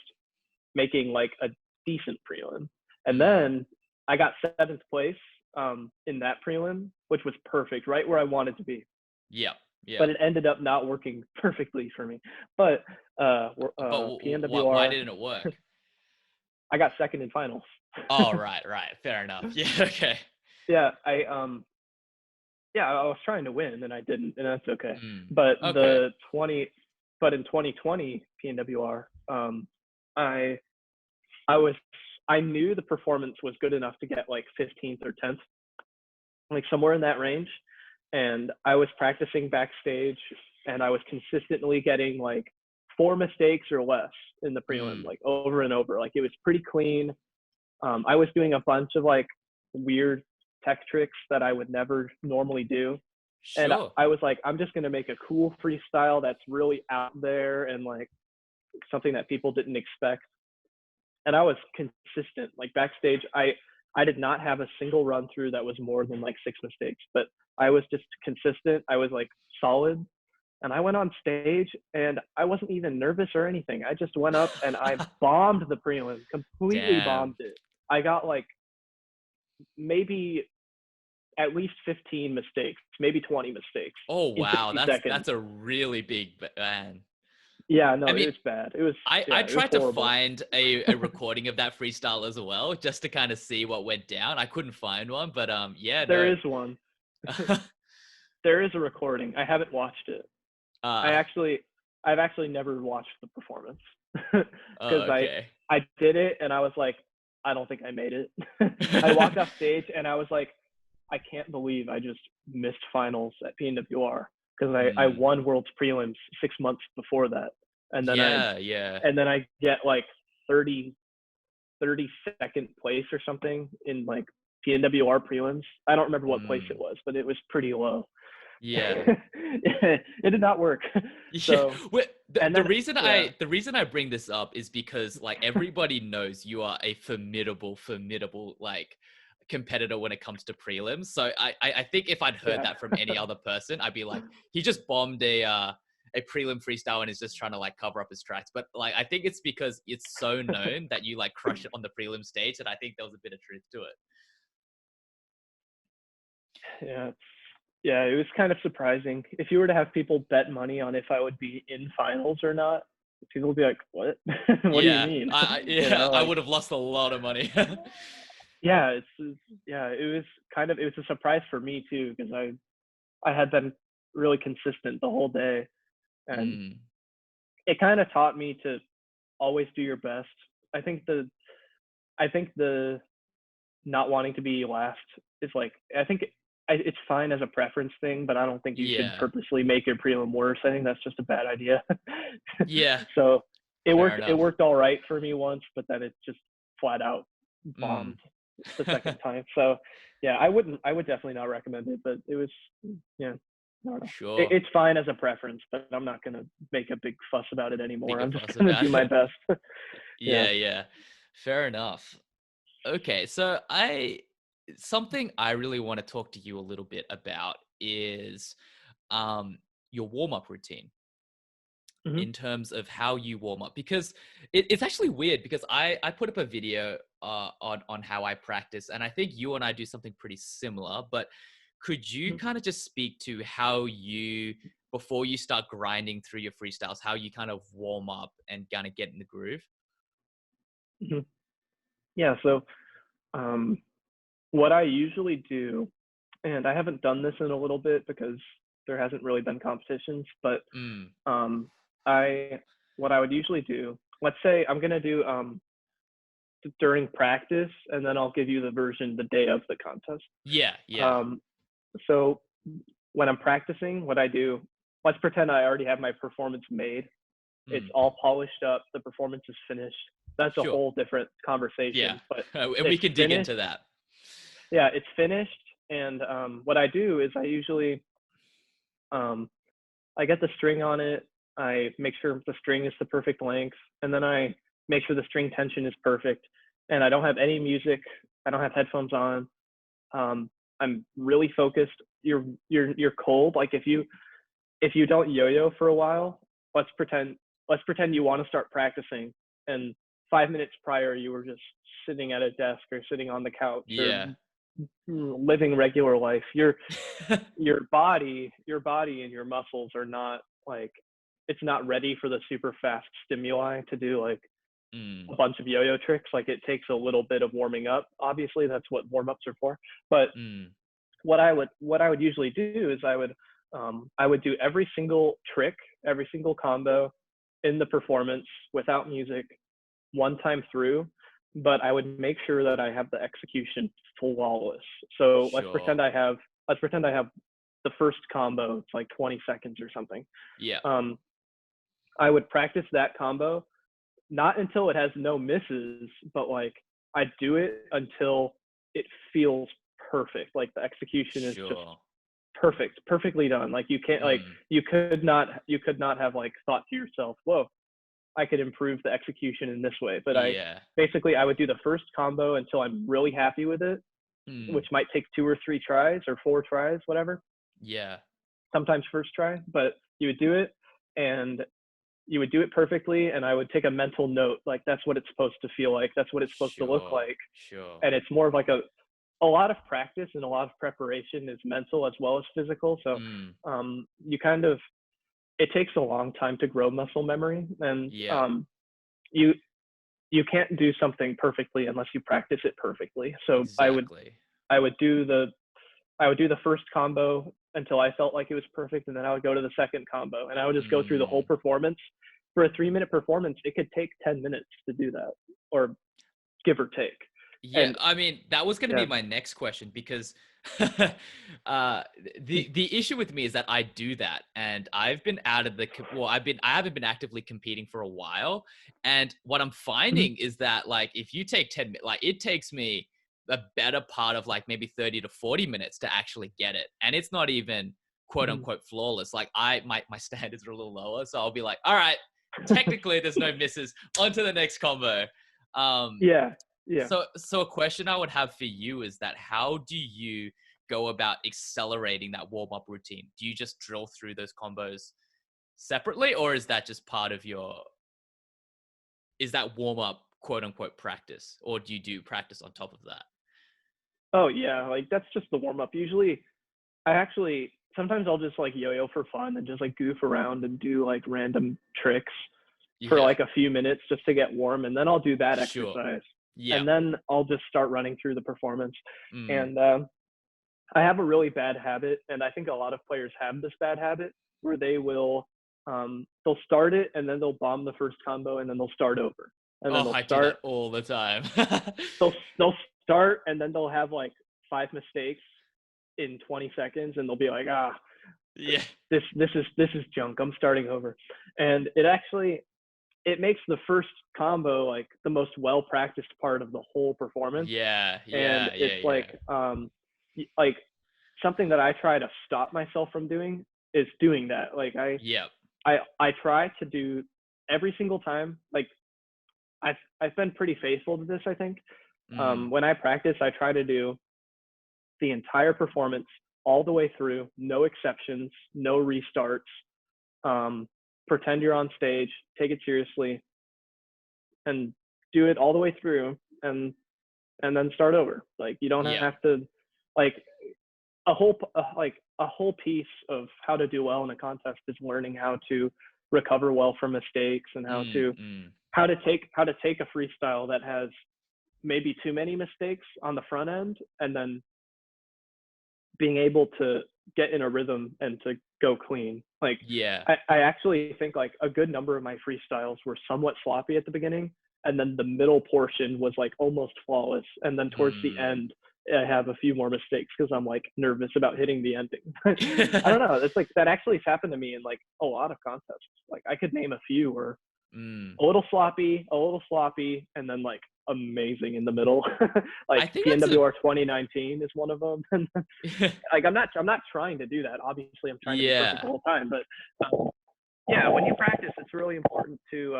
making like a decent prelim. And then I got 7th place in that prelim, which was perfect, right where I wanted to be. Yeah. But it ended up not working perfectly for me. But PNWR. Why didn't it work? I got 2nd in finals. Oh, right. Fair enough. Yeah. Okay. Yeah. I was trying to win and I didn't, and that's okay. But in 2020 PNWR, I knew the performance was good enough to get like 15th or 10th, like somewhere in that range. And I was practicing backstage and I was consistently getting like 4 mistakes or less in the prelim, like over and over. Like it was pretty clean. I was doing a bunch of like weird tech tricks that I would never normally do. Sure. And I was like, I'm just going to make a cool freestyle that's really out there and like something that people didn't expect. And I was consistent. Like backstage, I did not have a single run through that was more than like 6 mistakes, but I was just consistent. I was like solid. And I went on stage and I wasn't even nervous or anything. I just went up and I bombed the prelim, completely bombed it. I got like maybe at least 15 mistakes, maybe 20 mistakes. Oh, wow. That's a really big man. Yeah, no, it was bad. It was. I tried to find a recording of that freestyle as well, just to kind of see what went down. I couldn't find one, but there is one. There is a recording. I haven't watched it. I've actually never watched the performance because I did it and I was like, I don't think I made it. I walked off stage and I was like, I can't believe I just missed finals at PNWR because I won World's Prelims 6 months before that. And then and then I get like 32nd place or something in like PNWR prelims. I don't remember what place it was, but it was pretty low. Yeah. It did not work. So the reason I bring this up is because like everybody knows you are a formidable like competitor when it comes to prelims. So I think if I'd heard that from any other person, I'd be like, he just bombed a prelim freestyle and is just trying to like cover up his tracks. But like I think it's because it's so known that you like crush it on the prelim stage, and I think there was a bit of truth to it. Yeah, it was kind of surprising. If you were to have people bet money on if I would be in finals or not, people would be like, what? What do you mean? I would have lost a lot of money. It was a surprise for me too, because I had been really consistent the whole day. And it kind of taught me to always do your best. I think the not wanting to be last is like, it's fine as a preference thing, but I don't think you should purposely make your prelim worse. I think that's just a bad idea. So it worked all right for me once, but then it just flat out bombed the second time. So yeah, I would definitely not recommend it, but it was, I don't know. Sure. It's fine as a preference, but I'm not going to make a big fuss about it anymore. I'm just going to do my best. Yeah. Fair enough. Okay. So something I really want to talk to you a little bit about is your warm-up routine in terms of how you warm up, because it's actually weird because I put up a video on how I practice, and I think you and I do something pretty similar, but could you kind of just speak to how you, before you start grinding through your freestyles, how you kind of warm up and kind of get in the groove? Yeah, so what I usually do, and I haven't done this in a little bit because there hasn't really been competitions, but what I would usually do, let's say I'm going to do during practice, and then I'll give you the version the day of the contest. Yeah. So when I'm practicing, what I do, let's pretend I already have my performance made. It's all polished up. The performance is finished. That's a whole different conversation. Yeah. But And we can dig into that. Yeah, it's finished. And what I do is I usually, I get the string on it. I make sure the string is the perfect length. And then I make sure the string tension is perfect. And I don't have any music. I don't have headphones on. I'm really focused. You're cold. Like if you don't yo-yo for a while, let's pretend you want to start practicing, and 5 minutes prior you were just sitting at a desk or sitting on the couch or living regular life. Your body and your muscles are not like, it's not ready for the super fast stimuli to do like a bunch of yo-yo tricks. Like it takes a little bit of warming up. Obviously that's what warm-ups are for. But what I would usually do is I would do every single trick, every single combo in the performance without music one time through, but I would make sure that I have the execution flawless. So let's pretend I have the first combo. It's like 20 seconds or something. Yeah. I would practice that combo, not until it has no misses, but like I do it until it feels perfect. Like the execution is just perfectly done. Like you can't like you could not have like thought to yourself, whoa, I could improve the execution in this way. But I would do the first combo until I'm really happy with it, which might take 2 or 3 tries or 4 tries, whatever. Yeah. Sometimes first try, but you would do it and you would do it perfectly. And I would take a mental note, like that's what it's supposed to feel like. That's what it's supposed to look like. And it's more of like a lot of practice and a lot of preparation is mental as well as physical. So it takes a long time to grow muscle memory, and you can't do something perfectly unless you practice it perfectly. So I would do the first combo until I felt like it was perfect, and then I would go to the second combo, and I would just go through the whole performance. For a 3-minute performance, it could take 10 minutes to do that, or give or take. Yeah, and I mean, that was going to be my next question, because the issue with me is that I do that, and I've been out of I haven't been actively competing for a while, and what I'm finding is that like if you take 10 minutes, like it takes me a better part of like maybe 30 to 40 minutes to actually get it, and it's not even quote unquote flawless. Like my standards are a little lower, so I'll be like, all right, technically there's no misses, on to the next combo. Yeah. So a question I would have for you is that how do you go about accelerating that warm-up routine? Do you just drill through those combos separately, or is that just part of is that warm-up quote unquote practice, or do you do practice on top of that? Oh yeah, like that's just the warm-up. Usually sometimes I'll just like yo-yo for fun and just like goof around and do like random tricks for like a few minutes just to get warm, and then I'll do that exercise. And then I'll just start running through the performance. And I have a really bad habit, and I think a lot of players have this bad habit, where they will they'll start it and then they'll bomb the first combo and then they'll start over. And then I do that all the time. they'll start and then they'll have like 5 mistakes in 20 seconds, and they'll be like, this is junk. I'm starting over. And it makes the first combo like the most well-practiced part of the whole performance. And it's like something that I try to stop myself from doing is doing that. Like I try to do every single time. Like I've been pretty faithful to this, I think. When I practice, I try to do the entire performance all the way through, no exceptions, no restarts. Pretend you're on stage, take it seriously, and do it all the way through, and then start over. Like you don't have to, like a whole piece of how to do well in a contest is learning how to recover well from mistakes, and how to take a freestyle that has maybe too many mistakes on the front end, and then being able to get in a rhythm and to go clean. Like, Yeah. I actually think like a good number of my freestyles were somewhat sloppy at the beginning, and then the middle portion was like almost flawless, and then towards the end I have a few more mistakes because I'm like nervous about hitting the ending. I don't know. It's like that actually has happened to me in like a lot of contests. Like I could name a few where a little sloppy, and then like amazing in the middle. I Like think PNWR 2019 is one of them. Like I'm not trying to do that. Obviously, I'm trying to be perfect the whole time. But yeah, when you practice, it's really important to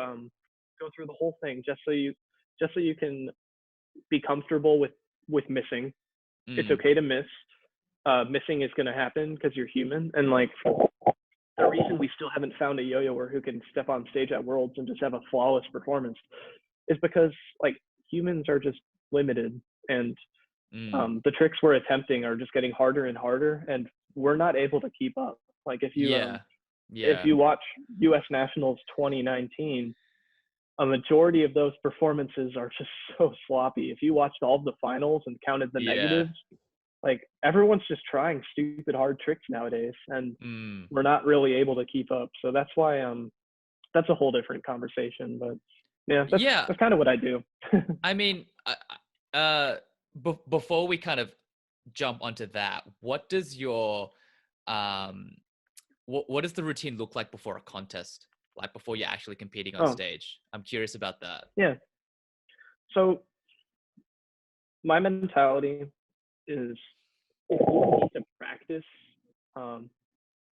go through the whole thing just so you can be comfortable with missing. It's okay to miss. Missing is going to happen because you're human, and like the reason we still haven't found a yo-yoer who can step on stage at Worlds and just have a flawless performance is because like humans are just limited, and the tricks we're attempting are just getting harder and harder, and we're not able to keep up. Like if you watch US Nationals 2019, a majority of those performances are just so sloppy. If you watched all of the finals and counted the negatives, like everyone's just trying stupid hard tricks nowadays, and we're not really able to keep up. So that's why that's a whole different conversation. But yeah, that's kind of what I do. I mean, before we kind of jump onto that, what does your what does the routine look like before a contest? Like before you're actually competing on stage? I'm curious about that. Yeah. So my mentality is if you need to practice,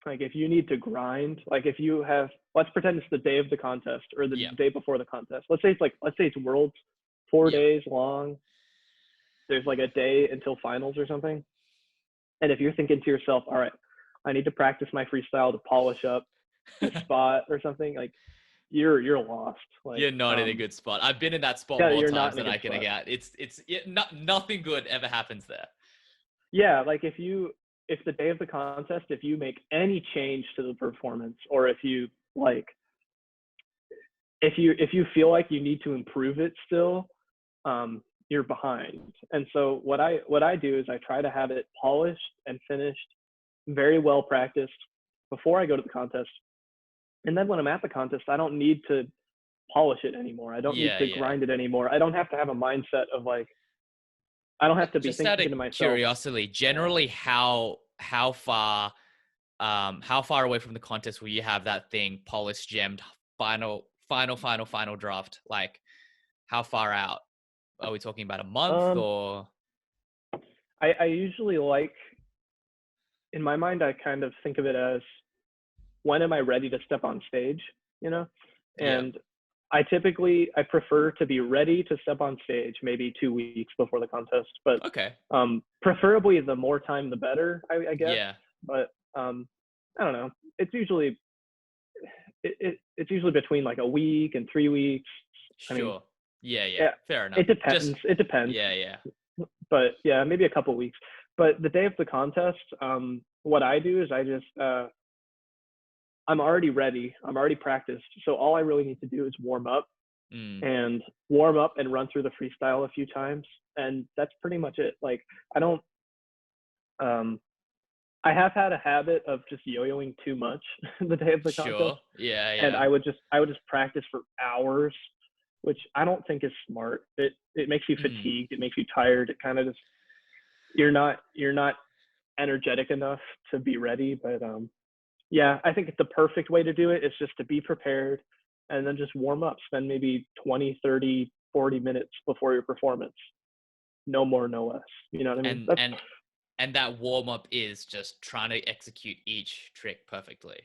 like if you need to grind, like if you have, let's pretend it's the day of the contest or the day before the contest. Let's say it's Worlds, 4 days long. There's like a day until finals or something. And if you're thinking to yourself, all right, I need to practice my freestyle to polish up the spot or something, like you're lost. Like you're not in a good spot. I've been in that spot more times than I can get. It's nothing good ever happens there. Yeah, like if the day of the contest, if you make any change to the performance, or if you feel like you need to improve it still, you're behind. And so what I do is I try to have it polished and finished, very well practiced before I go to the contest. And then when I'm at the contest, I don't need to polish it anymore. I don't need to grind it anymore. I don't have to have a mindset of like, I don't have to be thinking to myself. Curiosity, generally how far away from the contest will you have that thing polished, gemmed, final draft? Like how far out? Are we talking about a month or? I usually like, in my mind, I kind of think of it as, when am I ready to step on stage, you know? And I prefer to be ready to step on stage maybe 2 weeks before the contest, but preferably the more time, the better, I guess. Yeah. But I don't know. It's usually between like a week and 3 weeks. Sure. I mean, yeah. Fair enough. It depends. It depends. Yeah. But yeah, maybe a couple weeks. But the day of the contest, what I do is I just I'm already ready. I'm already practiced. So all I really need to do is warm up and run through the freestyle a few times. And that's pretty much it. Like I don't, I have had a habit of just yo-yoing too much the day of the contest. Yeah. And I would just practice for hours, which I don't think is smart. It makes you fatigued. It makes you tired. It kind of just, you're not energetic enough to be ready. But yeah, I think the perfect way to do it is just to be prepared and then just warm up. Spend maybe 20, 30, 40 minutes before your performance. No more, no less. You know what I mean? And that warm up is just trying to execute each trick perfectly.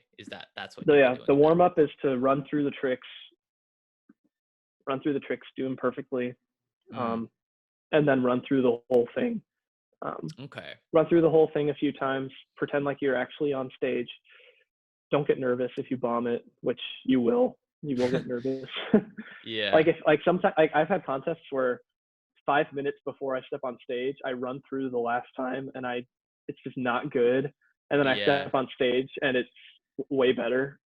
That's what? The warm up is to run through the tricks, do them perfectly, and then run through the whole thing. Run through the whole thing a few times. Pretend like you're actually on stage. Don't get nervous if you bomb it, which you will. You will get nervous. Yeah. Sometimes I've had contests where 5 minutes before I step on stage, I run through the last time and it's just not good. And then I step on stage and it's way better.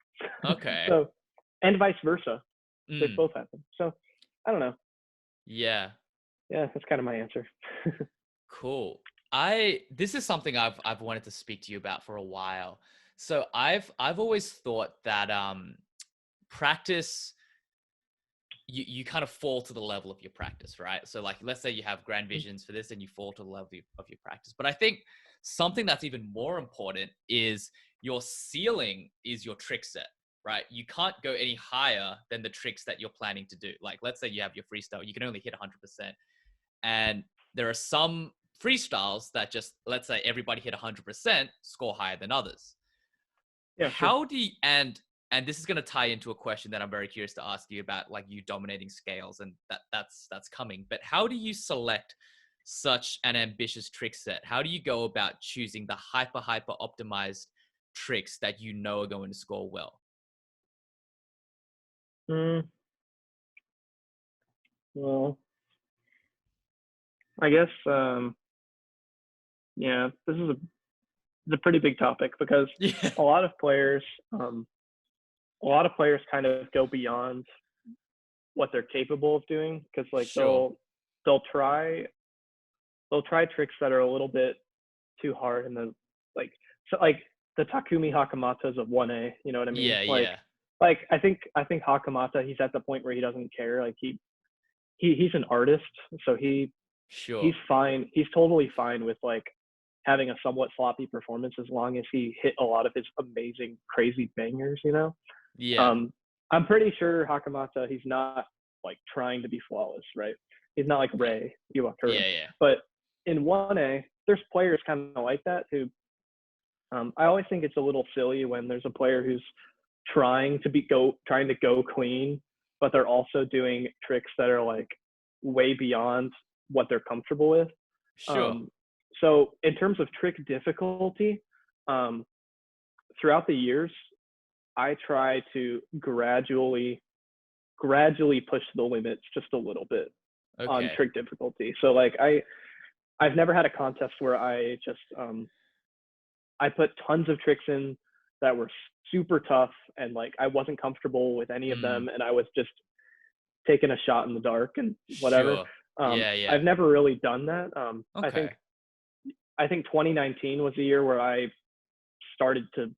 Okay. So, and vice versa. They both happen. So I don't know. Yeah. Yeah, that's kind of my answer. Cool. This is something I've wanted to speak to you about for a while. So I've always thought that practice, you kind of fall to the level of your practice, right? So like, let's say you have grand visions for this and you fall to the level of your practice. But I think something that's even more important is your ceiling is your trick set, right? You can't go any higher than the tricks that you're planning to do. Like, let's say you have your freestyle, you can only hit 100%. And there are some freestyles that just, let's say everybody hit 100%, score higher than others. Yeah, sure. How do you, and this is going to tie into a question that I'm very curious to ask you about, like you dominating scales, and that's coming. But how do you select such an ambitious trick set? How do you go about choosing the hyper optimized tricks that you know are going to score well? Well, I guess yeah, this is a pretty big topic because Yeah, a lot of players a lot of players kind of go beyond what they're capable of doing because like sure. they'll try tricks that are a little bit too hard and then like so like the Takumi Hakamatas of 1A, you know what I mean? Yeah, yeah, Like I think Hakamata, he's at the point where he doesn't care. Like he's an artist, so he's sure. fine. He's totally fine with like having a somewhat sloppy performance as long as he hit a lot of his amazing crazy bangers, you know? Yeah, Um, I'm pretty sure Hakamata, he's not like trying to be flawless, right? He's not like right. Ray Iwakura. Yeah, yeah. But in 1A, there's players kind of like that who I always think it's a little silly when there's a player who's trying to go clean, but they're also doing tricks that are like way beyond what they're comfortable with. Sure. Um, so in terms of trick difficulty, um, throughout the years, I try to gradually push the limits just a little bit on Okay. trick difficulty. So like I've never had a contest where I just I put tons of tricks in that were super tough and like I wasn't comfortable with any of Mm, them and I was just taking a shot in the dark and whatever. sure. Yeah, yeah. I've never really done that. Okay. I think 2019 was the year where I started to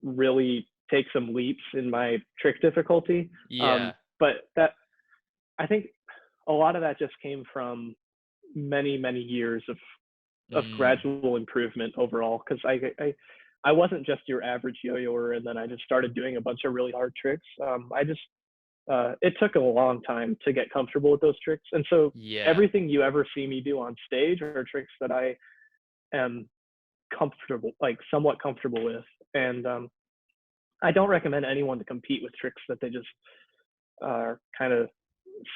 really take some leaps in my trick difficulty. Yeah. But that I think a lot of that just came from many years of Mm, gradual improvement overall because I wasn't just your average yo-yoer and then I just started doing a bunch of really hard tricks. I just it took a long time to get comfortable with those tricks, and so yeah. everything you ever see me do on stage are tricks that I am comfortable, like somewhat comfortable with, and I don't recommend anyone to compete with tricks that they just are kind of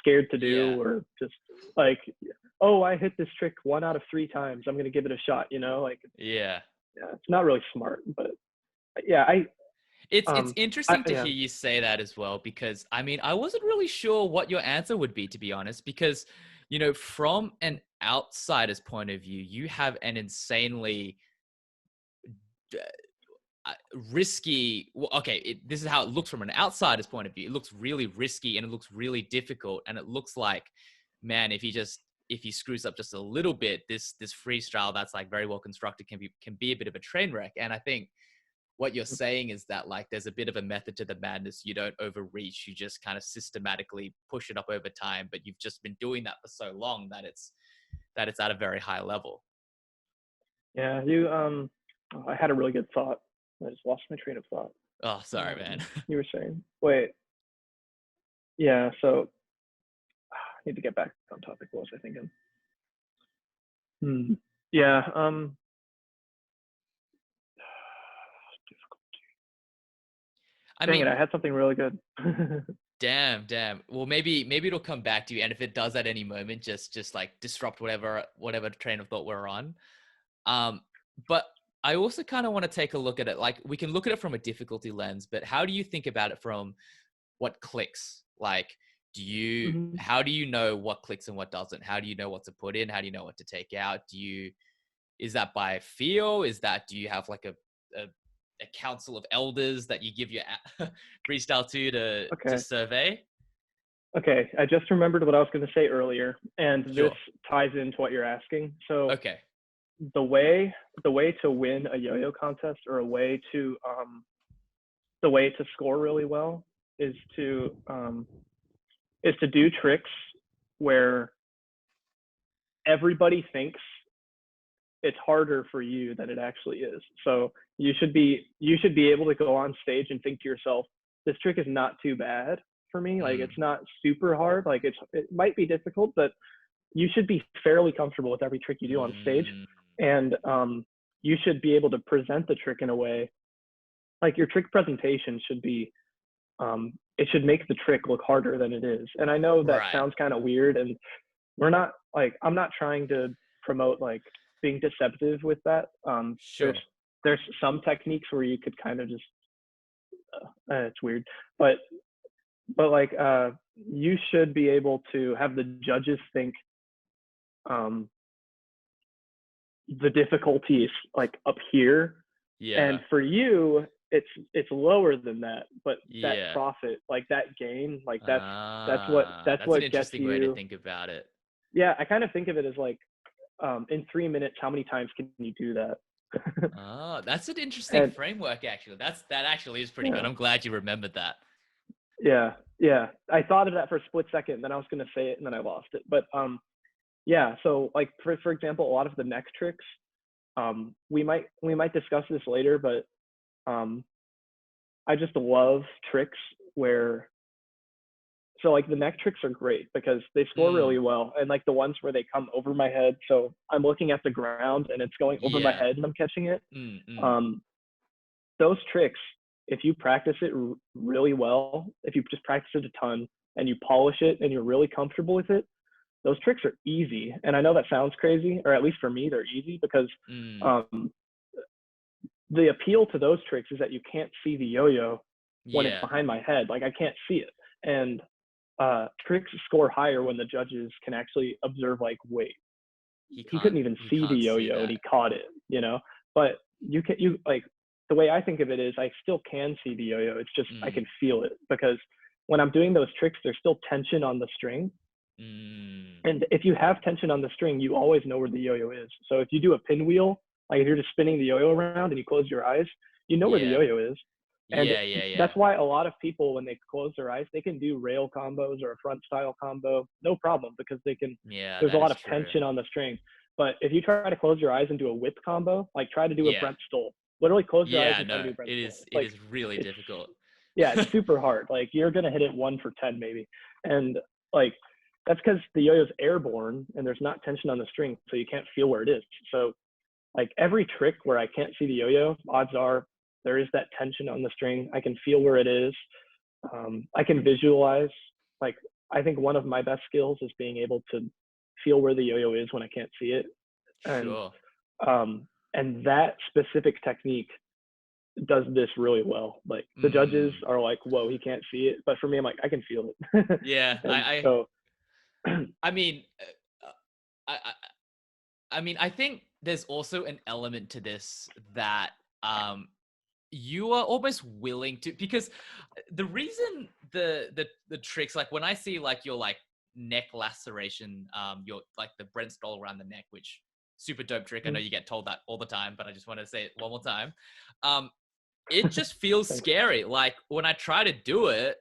scared to Yeah. do or just like, oh, I hit this trick 1 out of 3 times, I'm gonna give it a shot, you know, like Yeah. yeah, it's not really smart, but yeah, It's interesting to yeah. hear you say that as well, because I mean, I wasn't really sure what your answer would be, to be honest, because from an outsider's point of view, you have an insanely uh, risky. Well, okay, this is how it looks from an outsider's point of view. It looks really risky and it looks really difficult, and it looks like, man, if he screws up just a little bit, this freestyle that's like very well constructed can be a bit of a train wreck. And I think what you're saying is that like there's a bit of a method to the madness. You don't overreach. You just kind of systematically push it up over time. But you've just been doing that for so long that it's at a very high level. Yeah, I had a really good thought. I just lost my train of thought. Oh, sorry, man. You were saying, wait, yeah. So I need to get back on topic. What was I thinking? Hmm. Yeah. I Dang it! mean, I had something really good. damn. Well, maybe it'll come back to you, and if it does at any moment, just like disrupt whatever train of thought we're on. Um, but I also kind of want to take a look at it. Like we can look at it from a difficulty lens, but how do you think about it from what clicks? Like, Mhm. how do you know what clicks and what doesn't? How do you know what to put in? How do you know what to take out? Is that by feel? Do you have like a, a council of elders that you give your freestyle to Okay. survey? Okay. I just remembered what I was going to say earlier, and this Sure. ties into what you're asking. So Okay. the way to win a yo-yo contest, or the way to score really well, is to do tricks where everybody thinks it's harder for you than it actually is. So you should be able to go on stage and think to yourself, this trick is not too bad for me. Like, it's not super hard. Like, it might be difficult, but you should be fairly comfortable with every trick you do on stage. And you should be able to present the trick in a way, like, your trick presentation should be, it should make the trick look harder than it is. And I know that sounds kind of weird, and I'm not trying to promote like being deceptive with that. Sure. There's some techniques where you could kind of just, it's weird, but like, you should be able to have the judges think the difficulty is like up here, and for you it's lower than that, but that profit, like that gain, like that's what an interesting gets you. way to think about it. Yeah, I kind of think of it as like, in 3 minutes, how many times can you do that? That's an interesting framework, actually. That actually is pretty good. I'm glad you remembered that. Yeah. I thought of that for a split second, then I was going to say it, and then I lost it. But yeah, so like for example, a lot of the neck tricks, we might discuss this later, but I just love tricks where, so like the neck tricks are great because they score really well, and like the ones where they come over my head, so I'm looking at the ground and it's going over my head and I'm catching it. Those tricks, if you practice it really well, if you just practice it a ton and you polish it and you're really comfortable with it, those tricks are easy. And I know that sounds crazy, or at least for me, they're easy because the appeal to those tricks is that you can't see the yo-yo when it's behind my head. Like, I can't see it. And tricks score higher when the judges can actually observe, like, wait, he couldn't even see the yo-yo and he caught it, you know? But you like, the way I think of it is I still can see the yo-yo. It's just I can feel it, because when I'm doing those tricks, there's still tension on the string. And if you have tension on the string, you always know where the yo-yo is. So if you do a pinwheel, like if you're just spinning the yo-yo around and you close your eyes, you know where the yo-yo is. And that's why a lot of people, when they close their eyes, they can do rail combos or a front style combo, no problem, because they can, there's a lot of tension on the string. But if you try to close your eyes and do a whip combo, like try to do a Brent Stoll, literally close your eyes and try to do a Brent Stoll. It is really difficult. It's super hard. Like, you're going to hit it 1 for 10 maybe. And like, that's because the yo-yo's airborne and there's not tension on the string, so you can't feel where it is. So like, every trick where I can't see the yo-yo, odds are there is that tension on the string. I can feel where it is. I can visualize. Like, I think one of my best skills is being able to feel where the yo-yo is when I can't see it. And and that specific technique does this really well. Like, the judges are like, whoa, he can't see it. But for me, I'm like, I can feel it. I mean, I think there's also an element to this that you are almost willing to, because the reason the tricks, like when I see like your like neck laceration, your like the Brent Stoll around the neck, which super dope trick. I know you get told that all the time, but I just want to say it one more time. It just feels scary. Like, when I try to do it,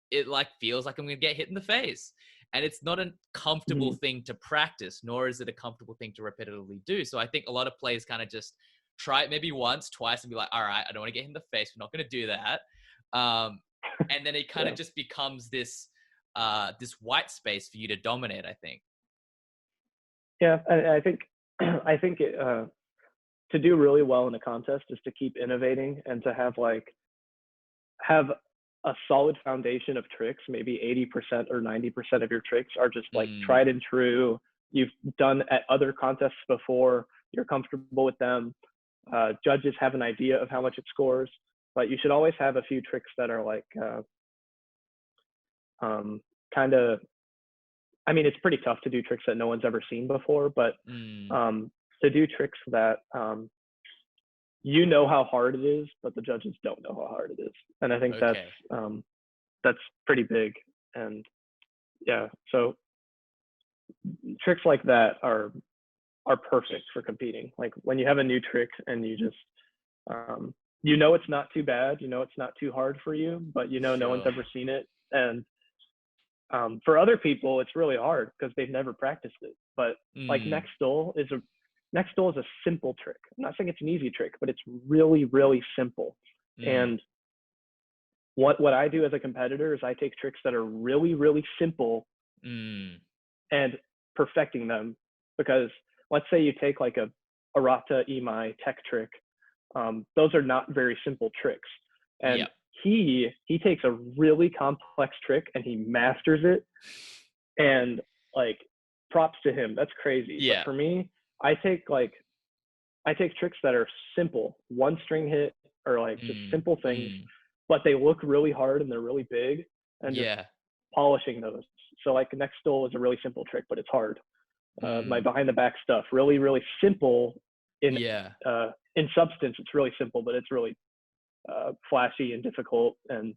it like feels like I'm gonna get hit in the face. And it's not a comfortable thing to practice, nor is it a comfortable thing to repetitively do. So I think a lot of players kind of just try it maybe once, twice, and be like, all right, I don't want to get hit in the face. We're not going to do that. And then it kind of just becomes this white space for you to dominate, I think. Yeah, I think it, to do really well in a contest is to keep innovating and to have a solid foundation of tricks. Maybe 80% or 90% of your tricks are just like tried and true. You've done at other contests before. You're comfortable with them. Judges have an idea of how much it scores, but you should always have a few tricks that are like kind of, I mean, it's pretty tough to do tricks that no one's ever seen before, but to do tricks that you know how hard it is, but the judges don't know how hard it is. And I think that's pretty big. And yeah, so tricks like that are are perfect for competing. Like when you have a new trick and you just, you know, it's not too bad, you know, it's not too hard for you, but you know, no one's ever seen it. And for other people, it's really hard because they've never practiced it. But like next stool is a simple trick. I'm not saying it's an easy trick, but it's really, really simple. And what I do as a competitor is I take tricks that are really, really simple and perfecting them. Because let's say you take like a Arata Imai tech trick. Those are not very simple tricks. And he takes a really complex trick and he masters it. And like props to him. That's crazy. Yeah. But for me, I take tricks that are simple, one string hit or like just simple things, but they look really hard and they're really big, and just polishing those. So like next stool is a really simple trick, but it's hard. My behind the back stuff, really, really simple in substance. It's really simple, but it's really flashy and difficult. And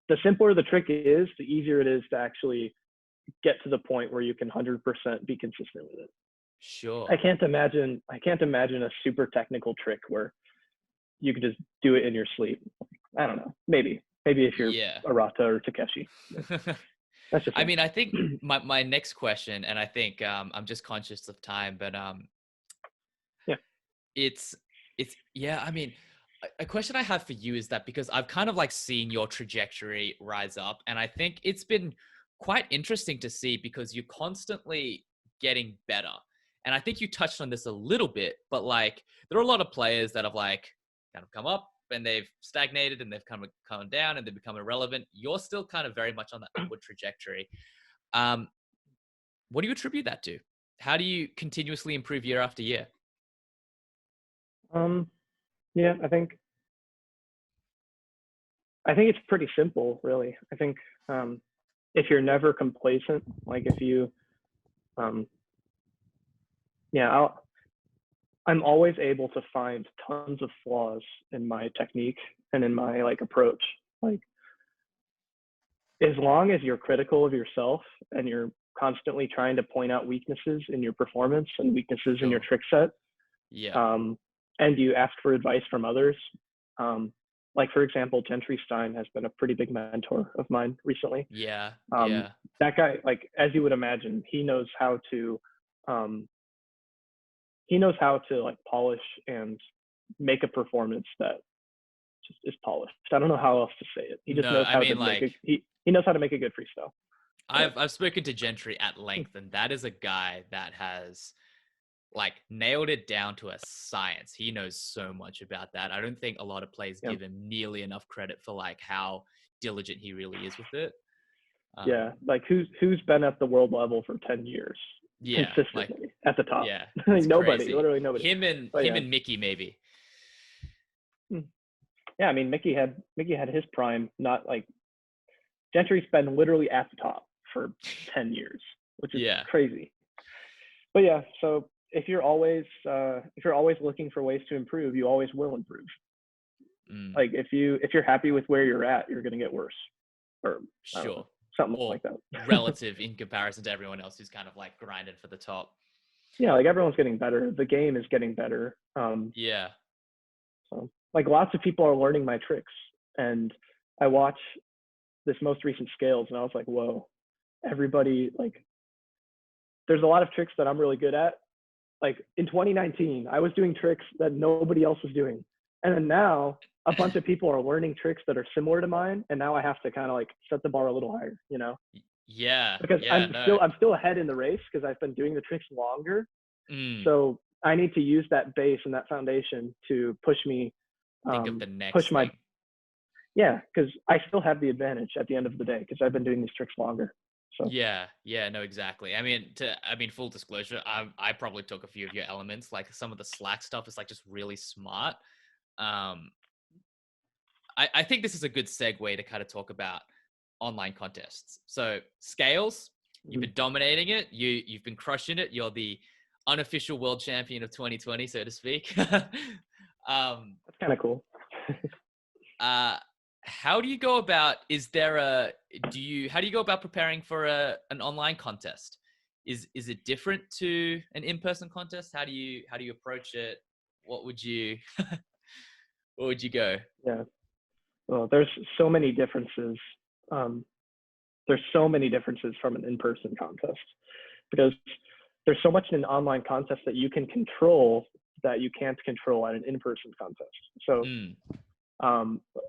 the simpler the trick is, the easier it is to actually get to the point where you can 100% be consistent with it. Sure. I can't imagine a super technical trick where you could just do it in your sleep. I don't know. Maybe if you're Arata or Takeshi. That's just I mean, I think my next question, and I think I'm just conscious of time, but it's I mean, a question I have for you is that because I've kind of like seen your trajectory rise up, and I think it's been quite interesting to see because you're constantly getting better. And I think you touched on this a little bit, but like there are a lot of players that have like kind of come up and they've stagnated and they've come down and they've become irrelevant. You're still kind of very much on that upward trajectory. What do you attribute that to? How do you continuously improve year after year? Yeah, I think it's pretty simple, really. I think if you're never complacent, like if you, I'm always able to find tons of flaws in my technique and in my like approach. Like as long as you're critical of yourself and you're constantly trying to point out weaknesses in your performance and weaknesses in your trick set, and you ask for advice from others. Like for example, Gentry Stein has been a pretty big mentor of mine recently. That guy, like as you would imagine, he knows how to like polish and make a performance that just is polished. I don't know how else to say it. He just knows how to make he knows how to make a good freestyle. I've spoken to Gentry at length, and that is a guy that has like nailed it down to a science. He knows so much about that. I don't think a lot of players give him nearly enough credit for like how diligent he really is with it. Like who's been at the world level for 10 years? Consistently at the top. Nobody, crazy. Literally nobody. Him and Mickey maybe. Yeah, I mean Mickey had his prime. Not like Gentry's been literally at the top for 10 years, which is crazy. But yeah, so if you're always looking for ways to improve, you always will improve. Like if you're happy with where you're at, you're gonna get worse. Or something like that. Relative in comparison to everyone else who's kind of like grinding for the top. Yeah, like everyone's getting better. The game is getting better. So like lots of people are learning my tricks, and I watch this most recent scales and I was like, whoa, everybody, like there's a lot of tricks that I'm really good at. Like in 2019, I was doing tricks that nobody else was doing. And then now a bunch of people are learning tricks that are similar to mine. And now I have to kind of like set the bar a little higher, you know? Because I'm still ahead in the race because I've been doing the tricks longer. So I need to use that base and that foundation to push me, think of the next thing. Because I still have the advantage at the end of the day because I've been doing these tricks longer. So. No, exactly. I mean, full disclosure, I probably took a few of your elements. Like some of the Slack stuff is like just really smart. I think this is a good segue to kind of talk about online contests. So scales, you've been dominating it. You've been crushing it. You're the unofficial world champion of 2020, so to speak. That's kind of cool. How do you go about, how do you go about preparing for an online contest? is it different to an in-person contest? How do you approach it? What would you what would you go? Yeah. Well, there's so many differences. Um, there's so many differences from an in-person contest because there's so much in an online contest that you can control that you can't control at an in-person contest. So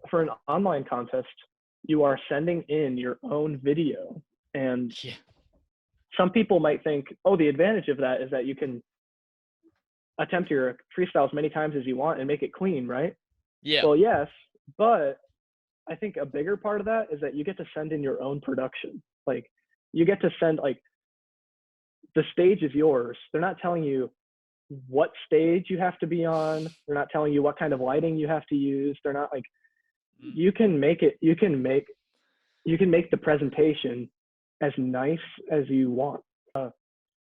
for an online contest, you are sending in your own video, and Yeah. some people might think, oh, the advantage of that is that you can attempt your freestyle as many times as you want and make it clean, right? Yeah. Well, yes, but I think a bigger part of that is that you get to send in your own production. Like, you get to send, like, the stage is yours. They're not telling you what stage you have to be on. They're not telling you what kind of lighting you have to use. They're not like, you can make the presentation as nice as you want.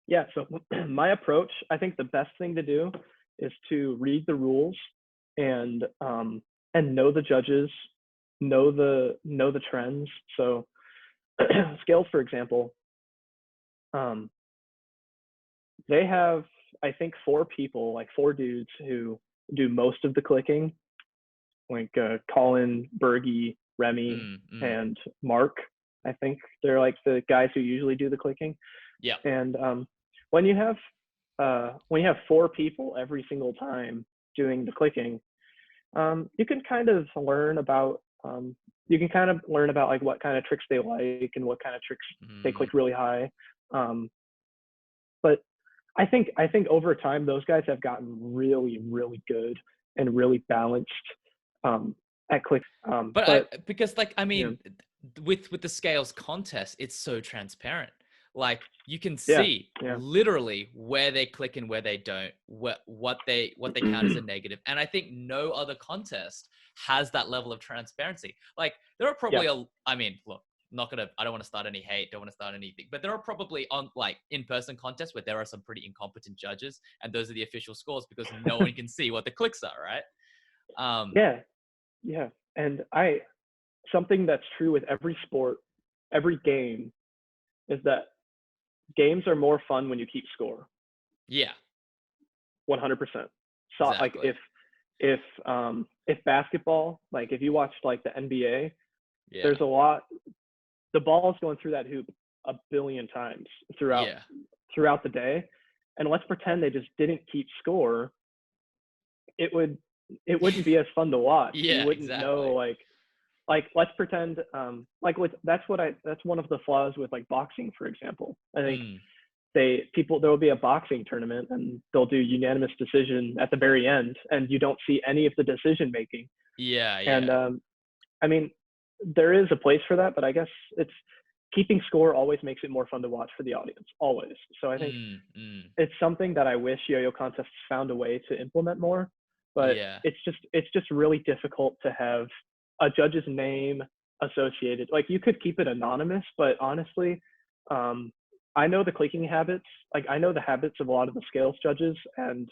Yeah, so my approach, I think the best thing to do is to read the rules and know the judges, know the trends. So scales, for example, they have, I think, 4 people, like 4 dudes who do most of the clicking, like Colin, Bergie, Remy, and Mark. I think they're like the guys who usually do the clicking. Yeah. And when you have 4 people every single time doing the clicking, you can kind of learn about like what kind of tricks they like and what kind of tricks they click really high. But I think over time those guys have gotten really, really good and really balanced at click. Because like, I mean, with the scales contest, it's so transparent. Like, you can see literally where they click and where they don't, what they count as a negative. And I think no other contest has that level of transparency. Like, there are probably I mean, look, I don't want to start any hate, don't want to start anything, but there are probably on like in-person contests where there are some pretty incompetent judges, and those are the official scores because no one can see what the clicks are, right? Yeah. And something that's true with every sport, every game, is that games are more fun when you keep score. Yeah. 100%. So exactly. like if basketball, like if you watched like the NBA, there's a lot, the ball is going through that hoop a billion times throughout the day. And let's pretend they just didn't keep score. It wouldn't be as fun to watch. Yeah, you wouldn't know like let's pretend that's one of the flaws with like boxing, for example. I think there will be a boxing tournament and they'll do unanimous decision at the very end, and you don't see any of the decision making. And I mean, there is a place for that, but I guess it's keeping score always makes it more fun to watch for the audience, always. So I think it's something that I wish yo-yo contests found a way to implement more, but it's just really difficult to have a judge's name associated. Like, you could keep it anonymous, but honestly, I know the clicking habits. Like, I know the habits of a lot of the scales judges, and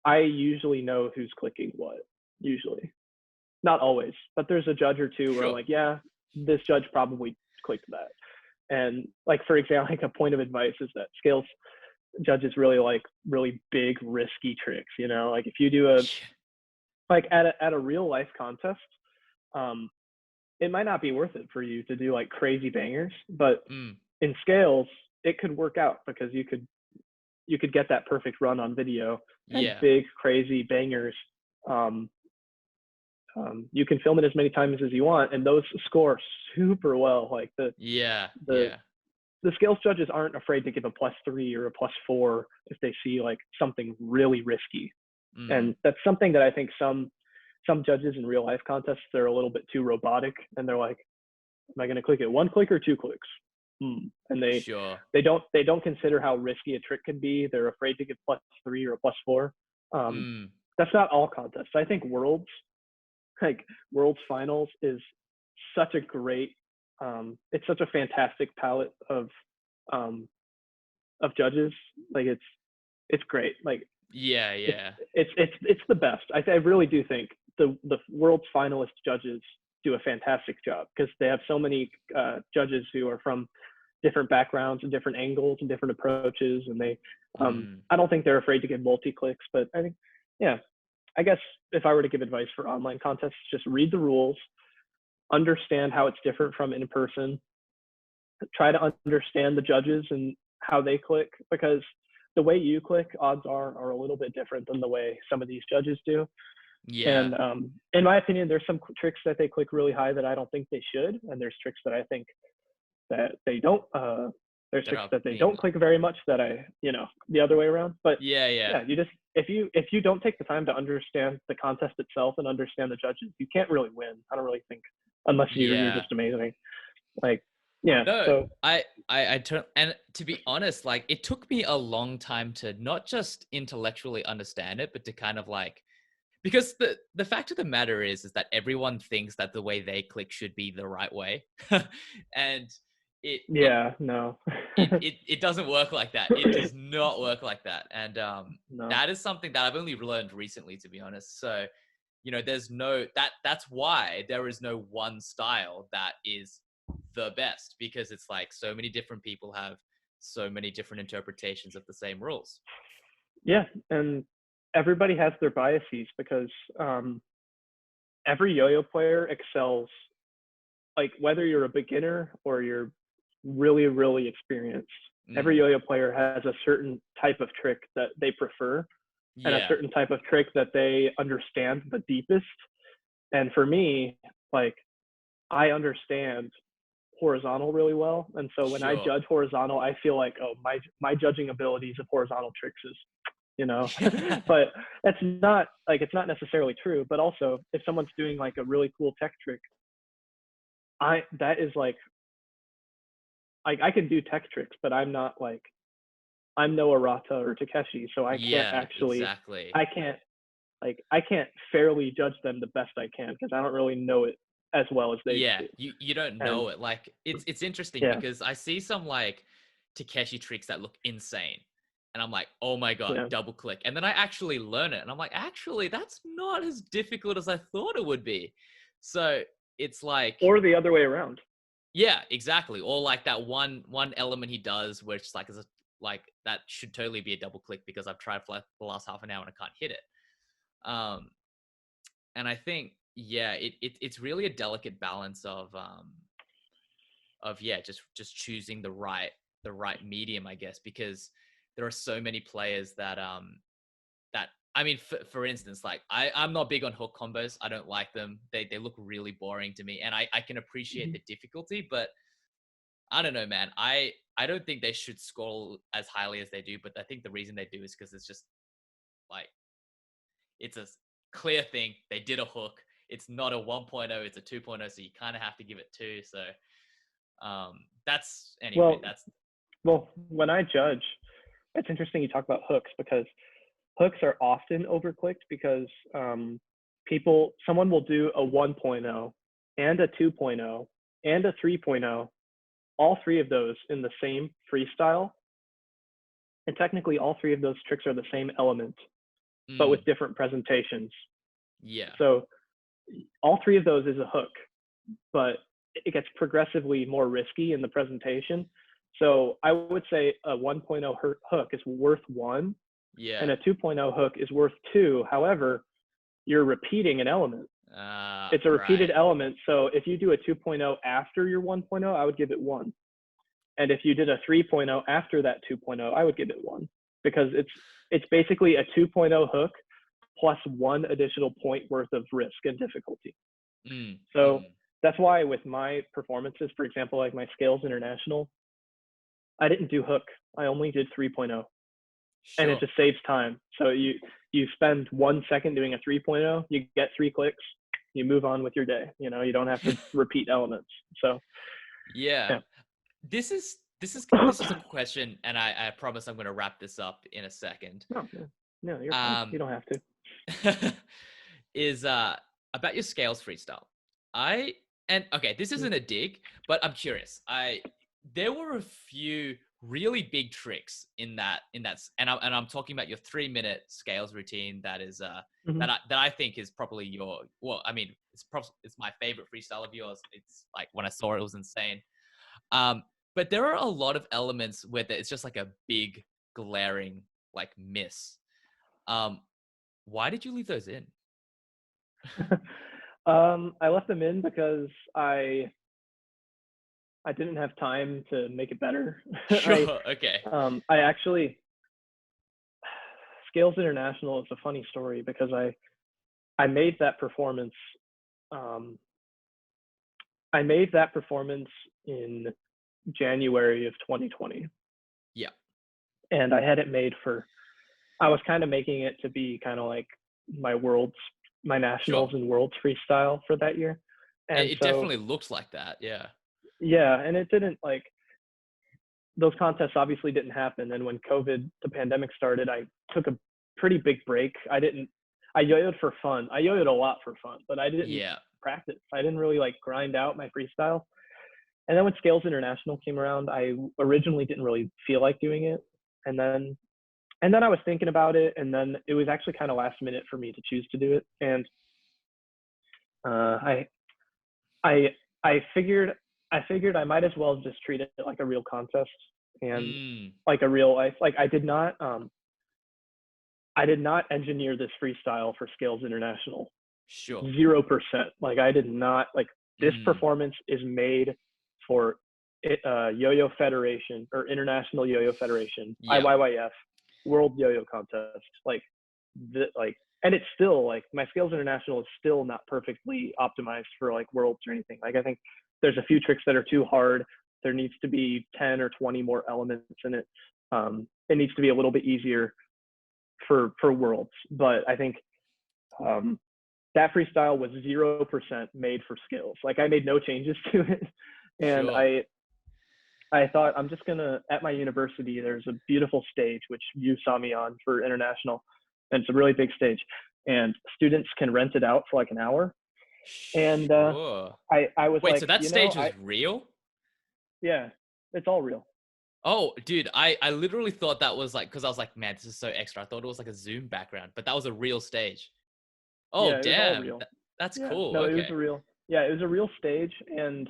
I usually know who's clicking what. Usually, not always, but there's a judge or two where like, yeah, this judge probably clicked that. And like, for example, like a point of advice is that scales judges really like really big risky tricks. You know, like if you do like at a real life contest, it might not be worth it for you to do like crazy bangers, but in scales it could work out because you could get that perfect run on video and big crazy bangers. You can film it as many times as you want, and those score super well. Like the scales judges aren't afraid to give a +3 or a +4 if they see like something really risky. And that's something that I think some judges in real life contests, they're a little bit too robotic, and they're like, am I going to click it 1 click or 2 clicks? And they don't consider how risky a trick can be. They're afraid to give +3 or a +4. That's not all contests. I think worlds finals is such a great, it's such a fantastic palette of judges. Like it's great. Like it's the best. I really do think the world's finalist judges do a fantastic job because they have so many judges who are from different backgrounds and different angles and different approaches, and they I don't think they're afraid to give multi-clicks, but I think, yeah, I guess if I were to give advice for online contests, just read the rules, understand how it's different from in person, try to understand the judges and how they click, because the way you click, odds are a little bit different than the way some of these judges do. Yeah. And in my opinion, there's some tricks that they click really high that I don't think they should, and there's tricks that I think that they don't. There's tricks that they don't click very much that the other way around. But yeah, you just if you don't take the time to understand the contest itself and understand the judges, you can't really win. I don't really think, unless you're just amazing. Like, yeah. No, so I turn, and to be honest, like it took me a long time to not just intellectually understand it, but to kind of like, because the fact of the matter is that everyone thinks that the way they click should be the right way. And no. it doesn't work like that. It does not work like that. And No. that is something that I've only learned recently, to be honest. So, there's that's why there is no one style that is the best, because it's like so many different people have so many different interpretations of the same rules. Yeah, and everybody has their biases, because every yo-yo player excels, like whether you're a beginner or you're really, really experienced. Every yo-yo player has a certain type of trick that they prefer, and a certain type of trick that they understand the deepest. And for me, like, I understand horizontal really well, and so when I judge horizontal, I feel like, oh, my judging abilities of horizontal tricks is, but it's not necessarily true. But also, if someone's doing like a really cool tech trick, that is like I can do tech tricks, but I'm not like, I'm no Arata or Takeshi, so I can't actually I can't fairly judge them the best I can, because I don't really know it as well as they do. You don't know it. Like it's interesting because I see some like Takeshi tricks that look insane, and I'm like, oh my god, double click, and then I actually learn it, and I'm like, actually that's not as difficult as I thought it would be. So it's like, or the other way around. Yeah, exactly. Or like that one element he does, which is like that should totally be a double click, because I've tried for like the last half an hour and I can't hit it. And I think, it's really a delicate balance of just choosing the right medium, I guess, because there are so many players that I mean, for instance, like I'm not big on hook combos. I don't like them. They look really boring to me, and I can appreciate the difficulty, but I don't know, man. I don't think they should score as highly as they do, but I think the reason they do is because it's just like, it's a clear thing. They did a hook. It's not a 1.0, it's a 2.0, so you kind of have to give it 2. So that's anyway. Well, when I judge, it's interesting you talk about hooks, because hooks are often overclicked, because someone will do a 1.0 and a 2.0 and a 3.0, all three of those in the same freestyle. And technically all three of those tricks are the same element, but with different presentations. Yeah. So all three of those is a hook, but it gets progressively more risky in the presentation. So I would say a 1.0 hook is worth 1. Yeah. And a 2.0 hook is worth 2. However, you're repeating an element. It's a repeated element. So if you do a 2.0 after your 1.0, I would give it 1. And if you did a 3.0 after that 2.0, I would give it 1, because it's basically a 2.0 hook plus 1 additional point worth of risk and difficulty. So that's why with my performances, for example, like my Scales International, I didn't do hook. I only did 3.0. And it just saves time. So you spend 1 second doing a 3.0, you get 3 clicks, you move on with your day. You don't have to repeat elements. So yeah. This is a question, and I promise I'm going to wrap this up in a second. No, you're fine. You don't have to. Is about your Scales freestyle. Okay, this isn't a dig, but I'm curious. There were a few really big tricks in that, and I'm talking about your 3-minute Scales routine. That is that I think is probably it's my favorite freestyle of yours. It's like, when I saw it was insane. But there are a lot of elements where it's just like a big glaring like miss. Why did you leave those in? I left them in because I didn't have time to make it better. Sure. Okay. I actually Scales International is a funny story because I made that performance. I made that performance in January of 2020. Yeah. And I had it made I was kind of making it to be kind of like my nationals Sure. and worlds freestyle for that year. And It so, definitely looks like that. Yeah. yeah, and it didn't like, those contests obviously didn't happen. And when the pandemic started, I took a pretty big break. I yo-yoed for fun. I yo-yoed a lot for fun, but I didn't Yeah. practice. I didn't really like grind out my freestyle. And then when Scales International came around, I originally didn't really feel like doing it. And then I was thinking about it, and then it was actually kind of last minute for me to choose to do it. And I I I figured I might as well just treat it like a real contest and like a real life. Like I did not engineer this freestyle for Scales International. Sure. 0%. Like I did not like this performance is made for Yo-Yo Federation or International Yo-Yo Federation, Yeah. IYYF, World Yo-Yo Contest. And it's still like my Scales International is still not perfectly optimized for like worlds or anything. Like I think there's a few tricks that are too hard. There needs to be 10 or 20 more elements in it. It needs to be a little bit easier for worlds. But I think that freestyle was 0% made for Scales. Like I made no changes to it. And Sure. I thought I'm just gonna, at my university, there's a beautiful stage, which you saw me on for international. And it's a really big stage. And students can rent it out for like an hour. And Sure. I was Wait, like, so that stage was real? Yeah, it's all real. Oh, dude, I literally thought that was like, because I was like, man, this is so extra. I thought it was like a Zoom background, but that was a real stage. Oh, Yeah, it was all damn. real. That's Yeah, cool. no, Okay. it was a real stage. And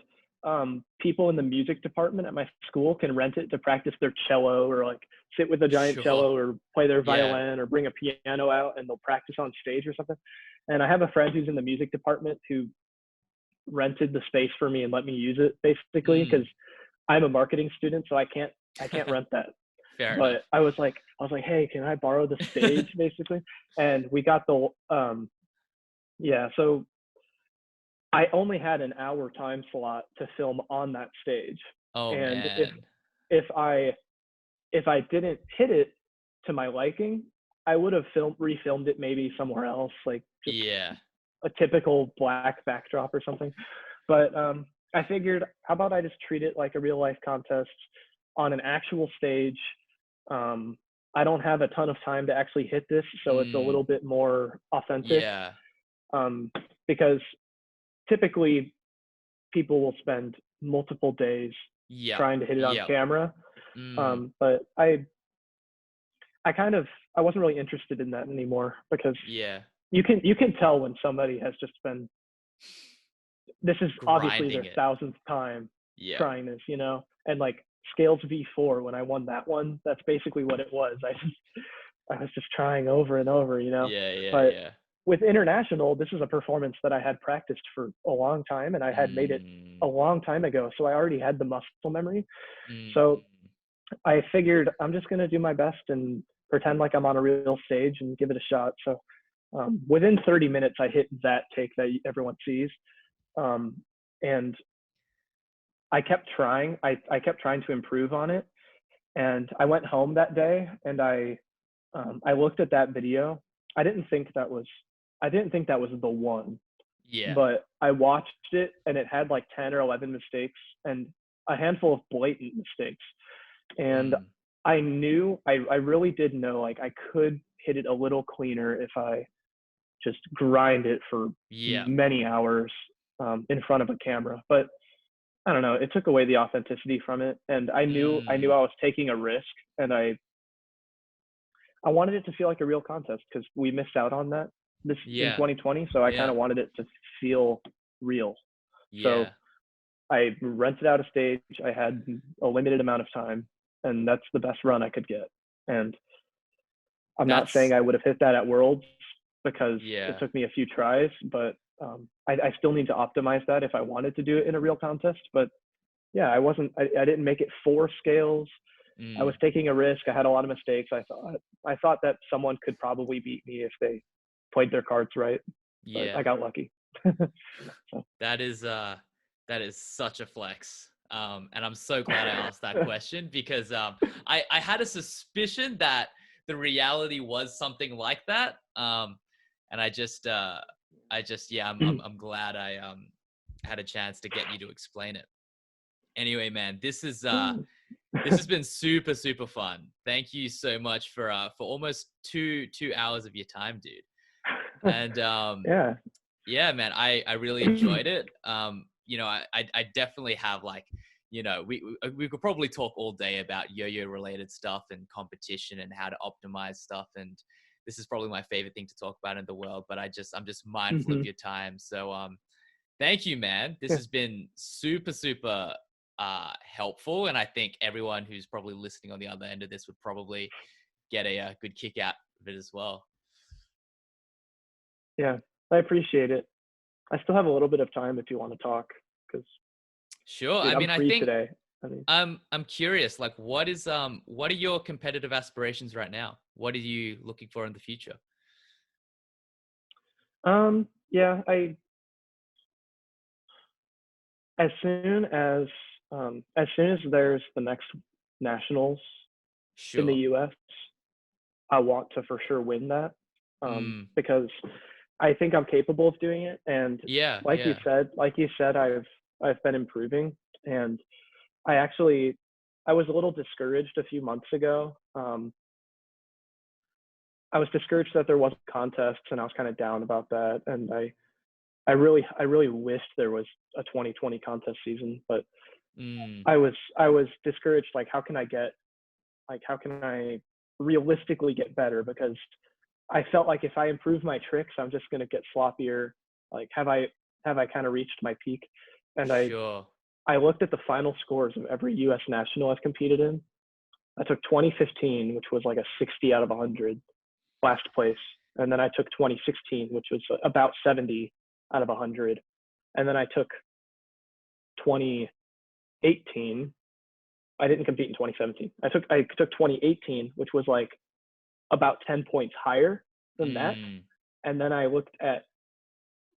people in the music department at my school can rent it to practice their cello or like sit with a giant Sure. cello or play their Yeah. violin or bring a piano out and they'll practice on stage or something. And I have a friend who's in the music department who rented the space for me and let me use it basically because I'm a marketing student, so I can't rent that. Fair enough. But I was like, hey, can I borrow the stage basically? And we got the so I only had an hour time slot to film on that stage. Oh, And man. if I didn't hit it to my liking, I would have refilmed it maybe somewhere else, like just a typical black backdrop or something. But I figured, how about I just treat it like a real life contest on an actual stage. I don't have a ton of time to actually hit this, so it's a little bit more authentic. Yeah. Because typically people will spend multiple days trying to hit it on camera. But I wasn't really interested in that anymore because you can tell when somebody has just been, this is obviously their 1000th time trying this, and like Scales V4, when I won that one, that's basically what it was. I was just trying over and over, but with international, this is a performance that I had practiced for a long time and I had made it a long time ago. So I already had the muscle memory. So I figured I'm just going to do my best and pretend like I'm on a real stage and give it a shot. So within 30 minutes, I hit that take that everyone sees. And I kept trying. I kept trying to improve on it. And I went home that day and I looked at that video. I didn't think that was the one. Yeah. But I watched it and it had like 10 or 11 mistakes and a handful of blatant mistakes. And I really did know like I could hit it a little cleaner if I just grind it for many hours in front of a camera. But I don't know, it took away the authenticity from it. And I knew I was taking a risk and I wanted it to feel like a real contest because we missed out on that in 2020. So I kind of wanted it to feel real. So I rented out a stage. I had a limited amount of time, and that's the best run I could get. And I'm not saying That's I would have hit that at Worlds because it yeah. took me a few tries, but I still need to optimize that if I wanted to do it in a real contest. But yeah, I didn't make it 4 scales. I was Mm, taking a risk. I had a lot of mistakes. I thought that someone could probably beat me if they played their cards right, but yeah. I got lucky. So, That is such a flex. And I'm so glad I asked that question because I had a suspicion that the reality was something like that. And I just yeah, I'm glad I had a chance to get you to explain it. Anyway, man, this has been super super fun. Thank you so much for almost two hours of your time, dude. And yeah. yeah, man, I really enjoyed it. I definitely have like, we could probably talk all day about yo-yo related stuff and competition and how to optimize stuff. And this is probably my favorite thing to talk about in the world, but I'm just mindful of Hmm. your time. So, thank you, man. This Yeah. has been super, super, helpful. And I think everyone who's probably listening on the other end of this would probably get a good kick out of it as well. Yeah. I appreciate it. I still have a little bit of time if you want to talk because, Sure. dude, I I'm mean, I free think today. I mean, I'm curious, like what are your competitive aspirations right now? What are you looking for in the future? yeah, as soon as as soon as there's the next nationals in the Sure. US, I want to for sure win that. Mm. Because I think I'm capable of doing it. And Yeah, like you yeah. said, I've been improving. And I actually I was a little discouraged a few months ago. I was discouraged that there wasn't contests, and I was kind of down about that. And I really wished there was a 2020 contest season, but Mm. I was discouraged. Like, how can I realistically get better? Because I felt like if I improve my tricks, I'm just gonna get sloppier. Like, have I kind of reached my peak? And Sure. I looked at the final scores of every U.S. national I've competed in. I took 2015, which was like a 60 out of 100, last place, and then I took 2016, which was about 70 out of 100, and then I took 2018. I didn't compete in 2017. I took 2018, which was like about 10 points higher than that, Mm. and then I looked at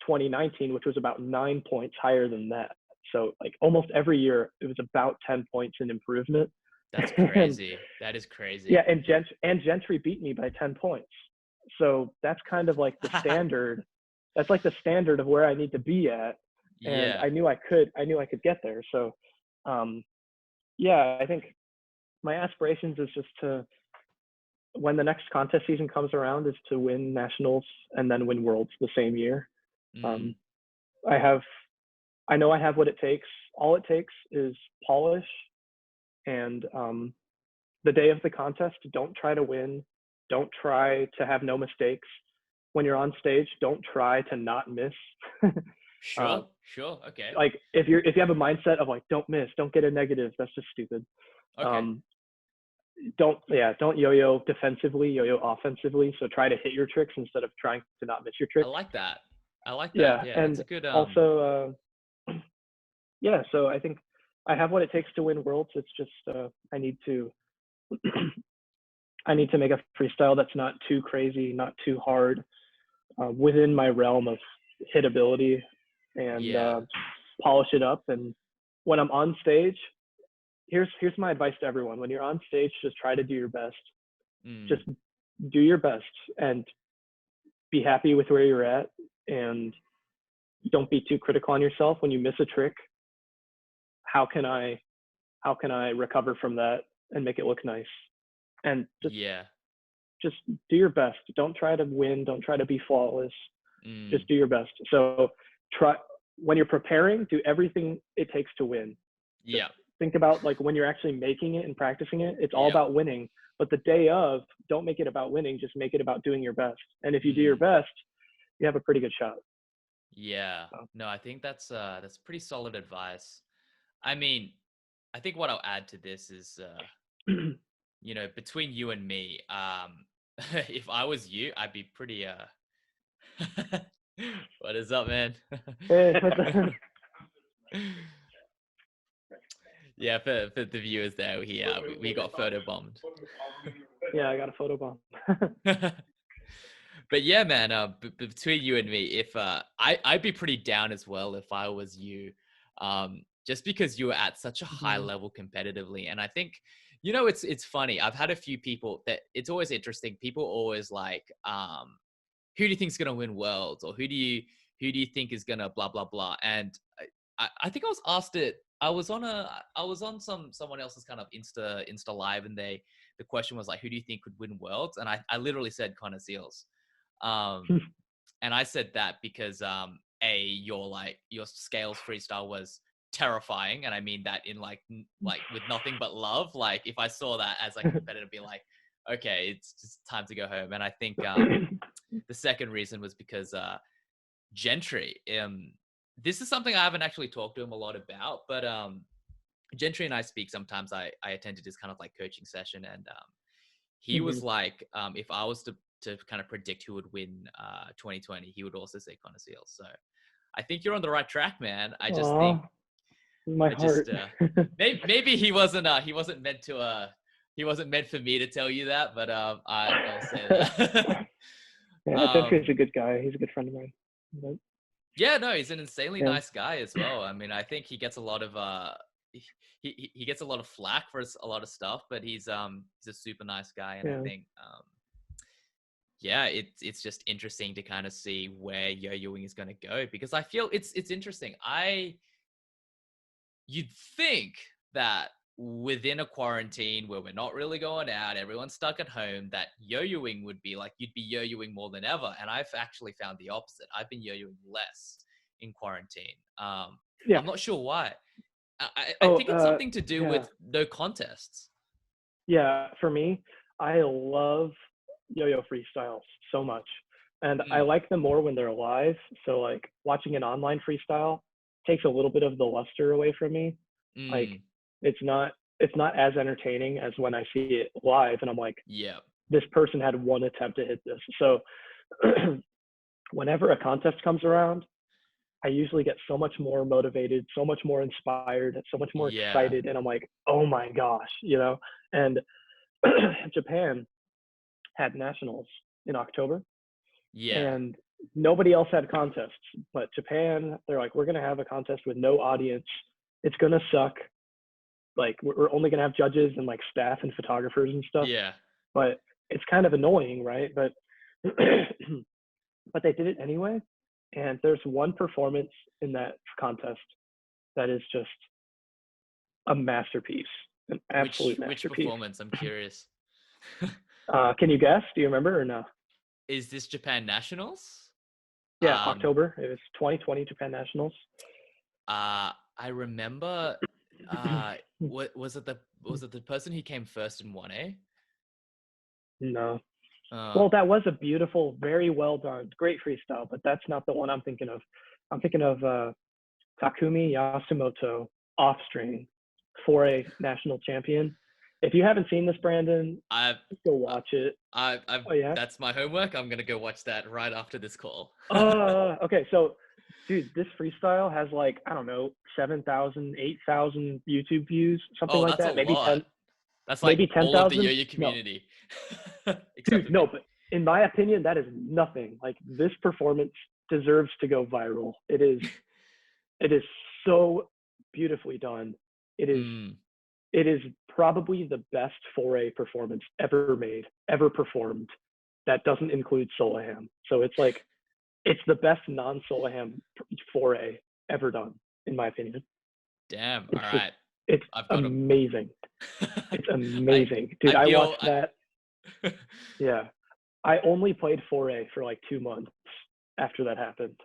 2019, which was about 9 points higher than that. So like almost every year, it was about 10 points in improvement. That's And crazy. That is yeah, crazy. and Gentry beat me by 10 points. So that's kind of like the standard. That's like the standard of where I need to be at. And Yeah. I knew I could get there. So, um, yeah, I think my aspirations is just to, when the next contest season comes around, is to win nationals and then win worlds the same year. Mm. Um, I have, I know I have what it takes. All it takes is polish and the day of the contest, don't try to win. Don't try to have no mistakes. When you're on stage, don't try to not miss. uh, Sure. Sure. Okay. like if you have a mindset of like don't miss, don't get a negative, that's just stupid. Okay. Um, don't yo-yo defensively, yo-yo offensively. So try to hit your tricks instead of trying to not miss your I tricks. like that. I like that. Yeah, Yeah, that's and a good also yeah. So I think I have what it takes to win worlds. It's just I need to I need to make a freestyle that's not too crazy, not too hard, within my realm of hitability, and yeah. polish it up. And when I'm on stage, here's my advice to everyone: when you're on stage, just try to do your best. Mm. Just do your best and be happy with where you're at, and don't be too critical on yourself. When you miss a trick, how can I recover from that and make it look nice? And Yeah. just do your best. Don't try to win. Don't try to be flawless. Mm. Just do your best. So try, when you're preparing, do everything it takes to win. Just Yeah. think about like when you're actually making it and practicing it, it's all Yep. about winning. But the day of, don't make it about winning. Just make it about doing your best. And if you do your Mm. best, you have a pretty good shot. Yeah. So, No, I think that's pretty solid advice. I mean, I think what I'll add to this is, you know, between you and me, if I was you, I'd be pretty, what is up, man? Yeah, for the viewers there, we got photo bombed. Yeah, I got a photo bomb. But yeah, man, between you and me, if I'd be pretty down as well if I was you, just because you were at such a high Mhm. level competitively, and I think, you know, it's funny. I've had a few people that it's always interesting. People always like, who do you think's gonna win worlds, or who do you think is gonna blah blah blah, and I think I was asked it. I was on someone else's kind of Insta live, and the question was like, who do you think could win worlds? And I literally said Connor Seals. And I said that because your scales freestyle was terrifying, and I mean that in like with nothing but love. Like if I saw that as like a competitor, be like, okay, it's just time to go home. And I think the second reason was because Gentry. This is something I haven't actually talked to him a lot about, but Gentry and I speak sometimes. I attended his kind of like coaching session, and he was Mhm. like, if I was to kind of predict who would win 2020, he would also say Connor Seals. So I think you're on the right track, man. I just think Aw, my I just heart. maybe he wasn't meant to he wasn't meant for me to tell you that, but I'll say that. Yeah, Gentry's um a good guy. He's a good friend of mine. But, yeah, no, he's an insanely yeah. nice guy as well. I mean, I think he gets a lot of he gets a lot of flack for a lot of stuff, but he's a super nice guy, and I Yeah. think yeah, it's just interesting to kind of see where yo-yoing is going to go, because I feel it's interesting. You'd think that within a quarantine where we're not really going out, everyone's stuck at home, that yo-yoing would be like, you'd be yo-yoing more than ever. And I've actually found the opposite. I've been yo-yoing less in quarantine. Yeah. I'm not sure why. I Oh, think it's something to do yeah. with no contests. Yeah. For me, I love yo-yo freestyles so much. And I Mm, like them more when they're live. So like watching an online freestyle takes a little bit of the luster away from me. Like mm, it's not it's not as entertaining as when I see it live and I'm like, yeah, this person had one attempt to hit this. So whenever a contest comes around, I usually get so much more motivated, so much more inspired, so much more yeah, excited, and I'm like, oh my gosh, you know. And Japan had nationals in October, yeah, and nobody else had contests, but Japan, they're like, we're gonna have a contest with no audience. It's gonna suck. Like we're only gonna have judges and like staff and photographers and stuff. yeah. But it's kind of annoying, right? But but they did it anyway. And there's one performance in that contest that is just a masterpiece, an absolute Which masterpiece. performance? I'm curious. Can you guess? Do you remember or no? Is this Japan Nationals? Yeah, Um, October. It was 2020 Japan Nationals. I remember. What was it the person who came first and won? Eh? No. Uh, Well, that was a beautiful, very well done, great freestyle, but that's not the one I'm thinking of. I'm thinking of Takumi Yasumoto, Offstring, 4A national champion. If you haven't seen this, Brandon, I've, go watch it. I've. Oh yeah. That's my homework. I'm gonna go watch that right after this call. Okay. So, dude, this freestyle has like I don't know, 7,000, 8,000 YouTube views, something Oh, like that's a that. Maybe lot. 10, That's like maybe ten all of the thousand. yo-yo No, community, except dude, for me. no. But in my opinion, that is nothing. Like this performance deserves to go viral. It is so beautifully done. It is Mm, it is probably the best 4A performance ever made, ever performed. That doesn't include Solaham. So it's like it's the best non-Solaham 4A ever done, in my opinion. damn. All It's just right. it's I've got to. amazing. It's I amazing. Dude, I I feel. watched that. Yeah. I only played 4A for like 2 months after that happened.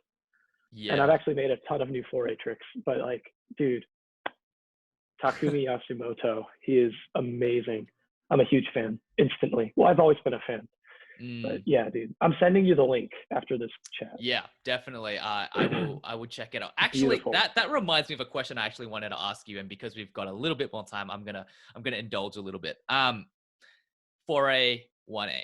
And I've Yeah. actually made a ton of new 4A tricks. But like, dude, Takumi Yasumoto, he is amazing. I'm a huge fan instantly. Well, I've always been a fan. But Mm. yeah, dude, I'm sending you the link after this chat. Yeah, definitely. I will check it out. Actually, Beautiful. that reminds me of a question I actually wanted to ask you, and because we've got a little bit more time, I'm gonna indulge a little bit. 4A, 1A.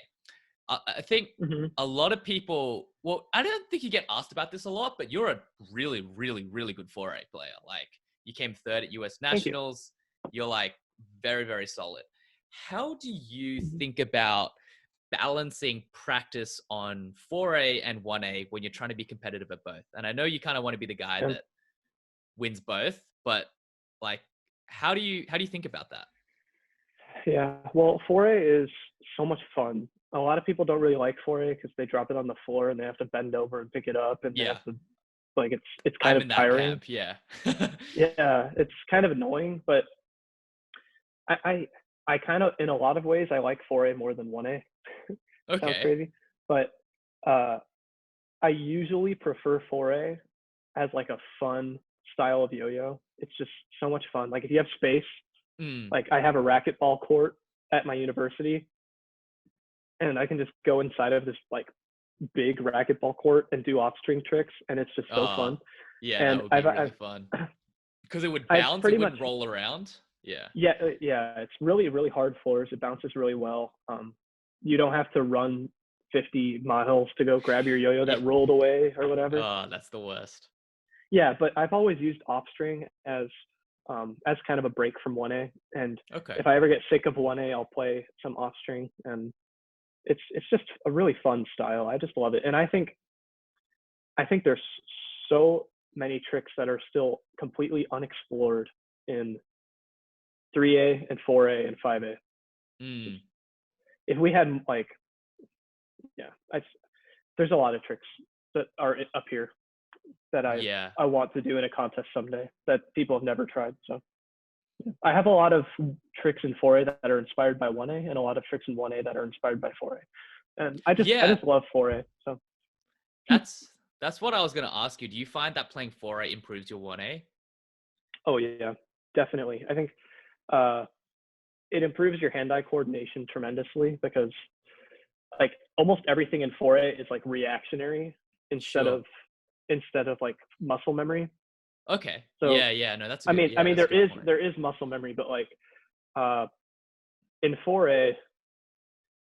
I think Hmm. a lot of people. Well, I don't think you get asked about this a lot, but you're a really, really, really good 4A player. Like you came third at US Thank you. Nationals. You're like very, very solid. How do you Mhm. think about balancing practice on 4A and 1A when you're trying to be competitive at both? And I know you kind of want to be the guy Yeah. that wins both, but like how do you think about that? Yeah. Well, 4A is so much fun. A lot of people don't really like 4A because they drop it on the floor and they have to bend over and pick it up, and they Yeah, have to like it's kind I'm of in that tiring. camp. Yeah. Yeah, it's kind of annoying, but I I kind of in a lot of ways I like 4A more than 1A. Sounds Okay. crazy, but uh, I usually prefer 4A as like a fun style of yo-yo. It's just so much fun. Like if you have space, Mm. like I have a racquetball court at my university, and I can just go inside of this like big racquetball court and do off string tricks, and it's just so Uh, fun. yeah, that And would be really fun because it would I've bounce. It pretty much wouldn't roll around. Yeah. yeah, it's really hard floors. It bounces really well. You don't have to run 50 miles to go grab your yo-yo Yeah. that rolled away or whatever. Oh, that's the worst. Yeah, but I've always used off string as kind of a break from 1A. And Okay. if I ever get sick of 1A, I'll play some off string, and it's just a really fun style. I just love it, and I think there's so many tricks that are still completely unexplored in 3A and 4A and 5A. Just Mm. if we had like yeah, there's a lot of tricks that are up here that Yeah. I want to do in a contest someday that people have never tried. So yeah. I have a lot of tricks in 4A that are inspired by 1A, and a lot of tricks in 1A that are inspired by 4A. And I Yeah. just love 4A. So That's what I was gonna ask you. Do you find that playing 4A improves your 1A? oh yeah, definitely. I think uh, it improves your hand-eye coordination tremendously because like almost everything in 4A is like reactionary instead Sure. of like muscle memory. Okay. So Yeah, yeah. No, that's a I good. mean I Yeah, mean that's a good point. there is muscle memory, but like uh, in 4A,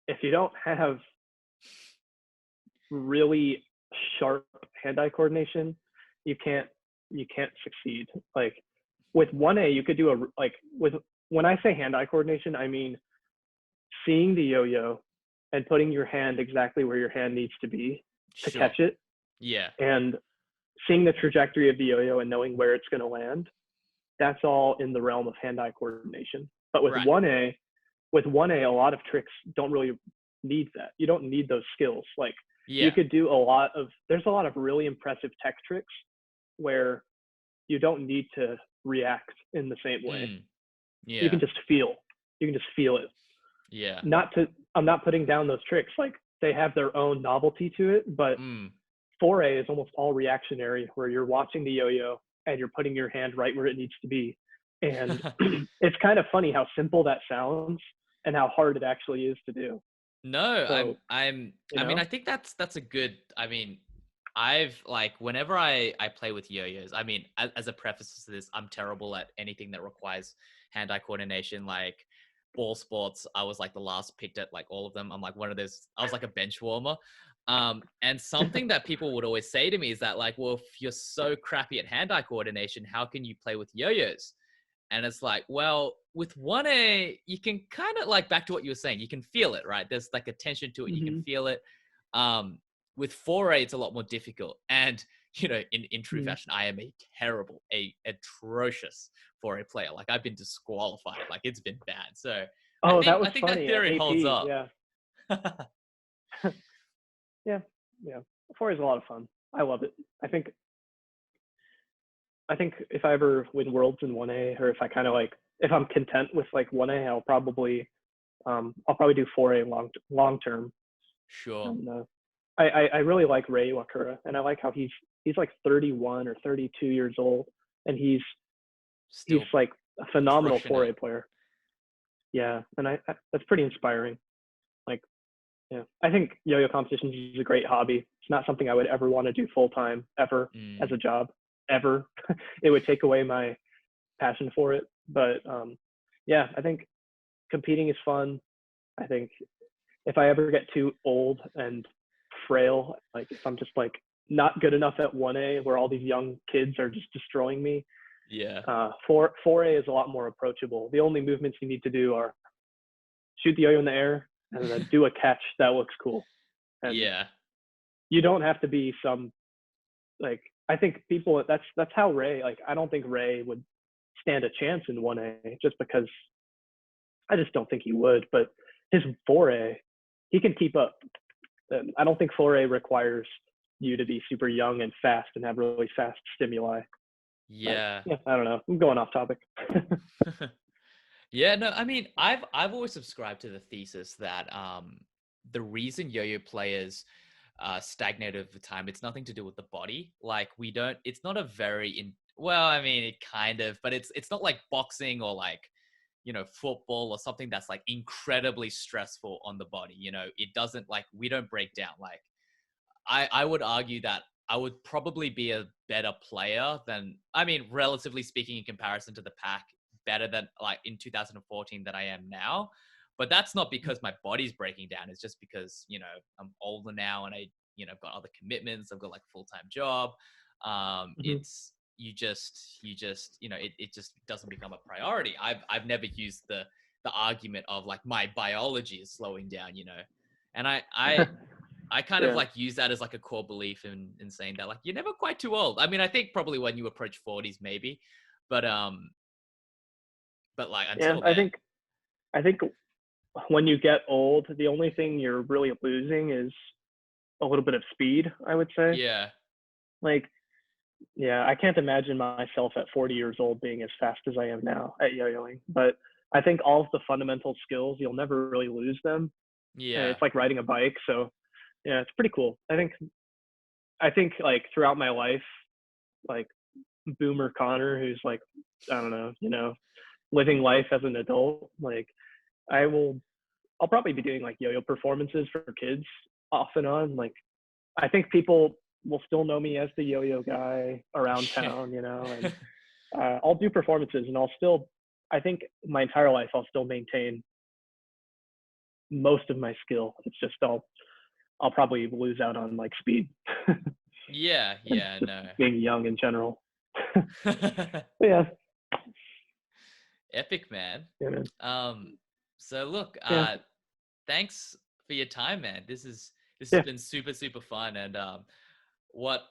if you don't have really sharp hand-eye coordination, you can't succeed. Like with 1A, you could do a like with when I say hand-eye coordination, I mean seeing the yo-yo and putting your hand exactly where your hand needs to be to Sure. catch it, Yeah. and seeing the trajectory of the yo-yo and knowing where it's going to land. That's all in the realm of hand-eye coordination. But Right. with 1A, a lot of tricks don't really need that. You don't need those skills. Like you Yeah. could do there's a lot of really impressive tech tricks where you don't need to react in the same way. Mm. You can Yeah. just feel. You can just feel it. Yeah. I'm not putting down those tricks. Like they have their own novelty to it, but Mm. 4A is almost all reactionary, where you're watching the yo-yo and you're putting your hand right where it needs to be. And it's kind of funny how simple that sounds and how hard it actually is to do. No, So, you I mean, know, I think that's a good. I mean, I've like whenever I play with yo-yos. I mean, as a preface to this, I'm terrible at anything that requires hand-eye coordination. Like ball sports, I was like the last picked at like all of them. I'm like one of those. I was like a bench warmer. And something that people would always say to me is that like, well, if you're so crappy at hand-eye coordination, how can you play with yo-yos? And it's like, well, with 1A, you can kind of like back to what you were saying, you can feel it, right? There's like a tension to it, you can mm-hmm, feel it. With 4A, it's a lot more difficult. And, you know, in true mm-hmm. fashion, I am a terrible, atrocious 4A player. Like I've been disqualified, like it's been bad. So Oh, that was I think that funny at theory holds AP. up. Yeah. Yeah. Yeah. 4A is a lot of fun. I love it. I think if I ever win worlds in 1A, or if I kind of like, if I'm content with like 1A, I'll probably do 4A long term. Sure. And I really like Ray Wakura, and I like how he's like 31 or 32 years old, and he's Still like a phenomenal crushing it. 4A player. Yeah, and I that's pretty inspiring. Like Yeah, I think yo-yo competitions is a great hobby. It's not something I would ever want to do full time ever as a job ever. It would take away my passion for it. But yeah, I think competing is fun. I think if I ever get too old and frail, like if I'm just like not good enough at 1A where all these young kids are just destroying me, Yeah. 4A is a lot more approachable. The only movements you need to do are shoot the yo-yo in the air and then do a catch that looks cool. And Yeah. you don't have to be some, like, I think people, that's how Ray, like, I don't think Ray would stand a chance in 1A just because I just don't think he would. But his 4A, he can keep up. I don't think 4A requires you to be super young and fast and have really fast stimuli. Yeah. Yeah, I don't know. I'm going off topic. Yeah, no, I mean, I've always subscribed to the thesis that the reason yo-yo players stagnate over time, it's nothing to do with the body. Like it's not a well, I mean, it kind of, but it's not like boxing or like, football or something that's like incredibly stressful on the body. It doesn't, like, we don't break down. Like, I would argue that I would probably be a better player than, I mean, relatively speaking, in comparison to the pack, better than like in 2014 than I am now. But that's not because my body's breaking down. It's just because, I'm older now and I've got other commitments. I've got like a full-time job. It's, you just, it just doesn't become a priority. I've never used the argument of like my biology is slowing down, and I kind of like use that as like a core belief in saying that, like, you're never quite too old. I mean, I think probably when you approach 40s, maybe, but like until then. I think when you get old, the only thing you're really losing is a little bit of speed, I would say. Yeah. Like, yeah, I can't imagine myself at 40 years old being as fast as I am now at yo-yoing. But I think all of the fundamental skills, you'll never really lose them. Yeah. And it's like riding a bike. So yeah, it's pretty cool. I think like throughout my life, like Boomer Connor, who's like, I don't know, living life as an adult, like I'll probably be doing like yo-yo performances for kids off and on. Like, I think people will still know me as the yo-yo guy around town, and I'll do performances and I think my entire life, I'll still maintain most of my skill. It's just, I'll probably lose out on like speed. Yeah, no. Being young in general. Yeah. Epic, man. Yeah, man. So look, thanks for your time, man. This has been super, super fun. And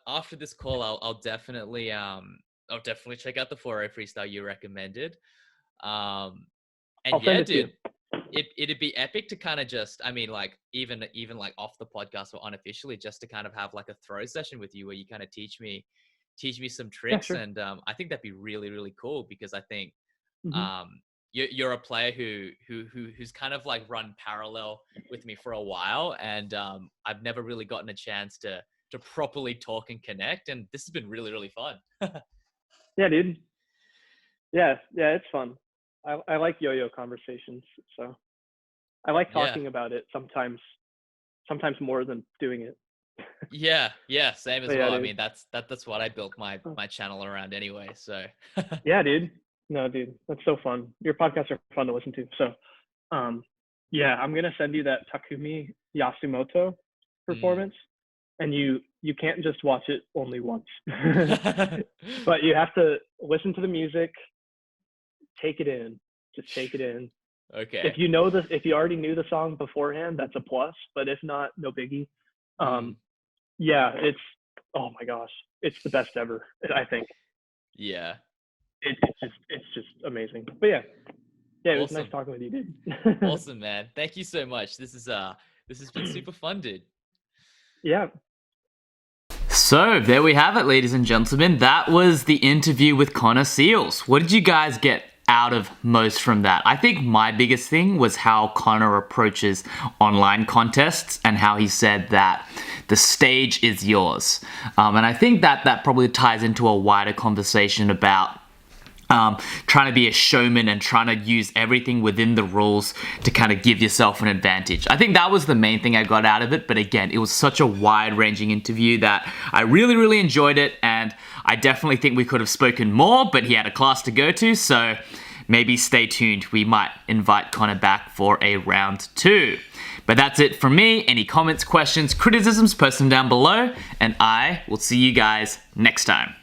after this call, I'll definitely check out the 4A freestyle you recommended. And yeah, dude, it'd be epic to kind of just, I mean, like even like off the podcast or unofficially, just to kind of have like a throw session with you where you kind of teach me some tricks. Sure. And I think that'd be really, really cool, because I think you're a player who's kind of like run parallel with me for a while, and I've never really gotten a chance to properly talk and connect, and this has been really, really fun. Yeah, dude. Yeah, it's fun. I like yo-yo conversations, so I like talking about it sometimes more than doing it. Yeah, same as well. Dude. I mean, that's what I built my channel around anyway. So yeah, dude. No, dude, that's so fun. Your podcasts are fun to listen to. So, yeah, I'm gonna send you that Takumi Yasumoto performance, and you can't just watch it only once, but you have to listen to the music, take it in, just take it in. Okay. If you already knew the song beforehand, that's a plus. But if not, no biggie. Yeah, it's, oh my gosh, it's the best ever, I think. Yeah. It's just amazing. But yeah, it was nice talking with you, dude. Awesome, man. Thank you so much. This has been super fun, dude. Yeah. So there we have it, ladies and gentlemen. That was the interview with Connor Seals. What did you guys get out of most from that? I think my biggest thing was how Connor approaches online contests and how he said that the stage is yours. And I think that probably ties into a wider conversation about trying to be a showman and trying to use everything within the rules to kind of give yourself an advantage. I think that was the main thing I got out of it, but again, it was such a wide-ranging interview that I really, really enjoyed it, and I definitely think we could have spoken more, but he had a class to go to, so maybe stay tuned. We might invite Connor back for a round 2. But that's it from me. Any comments, questions, criticisms, post them down below, and I will see you guys next time.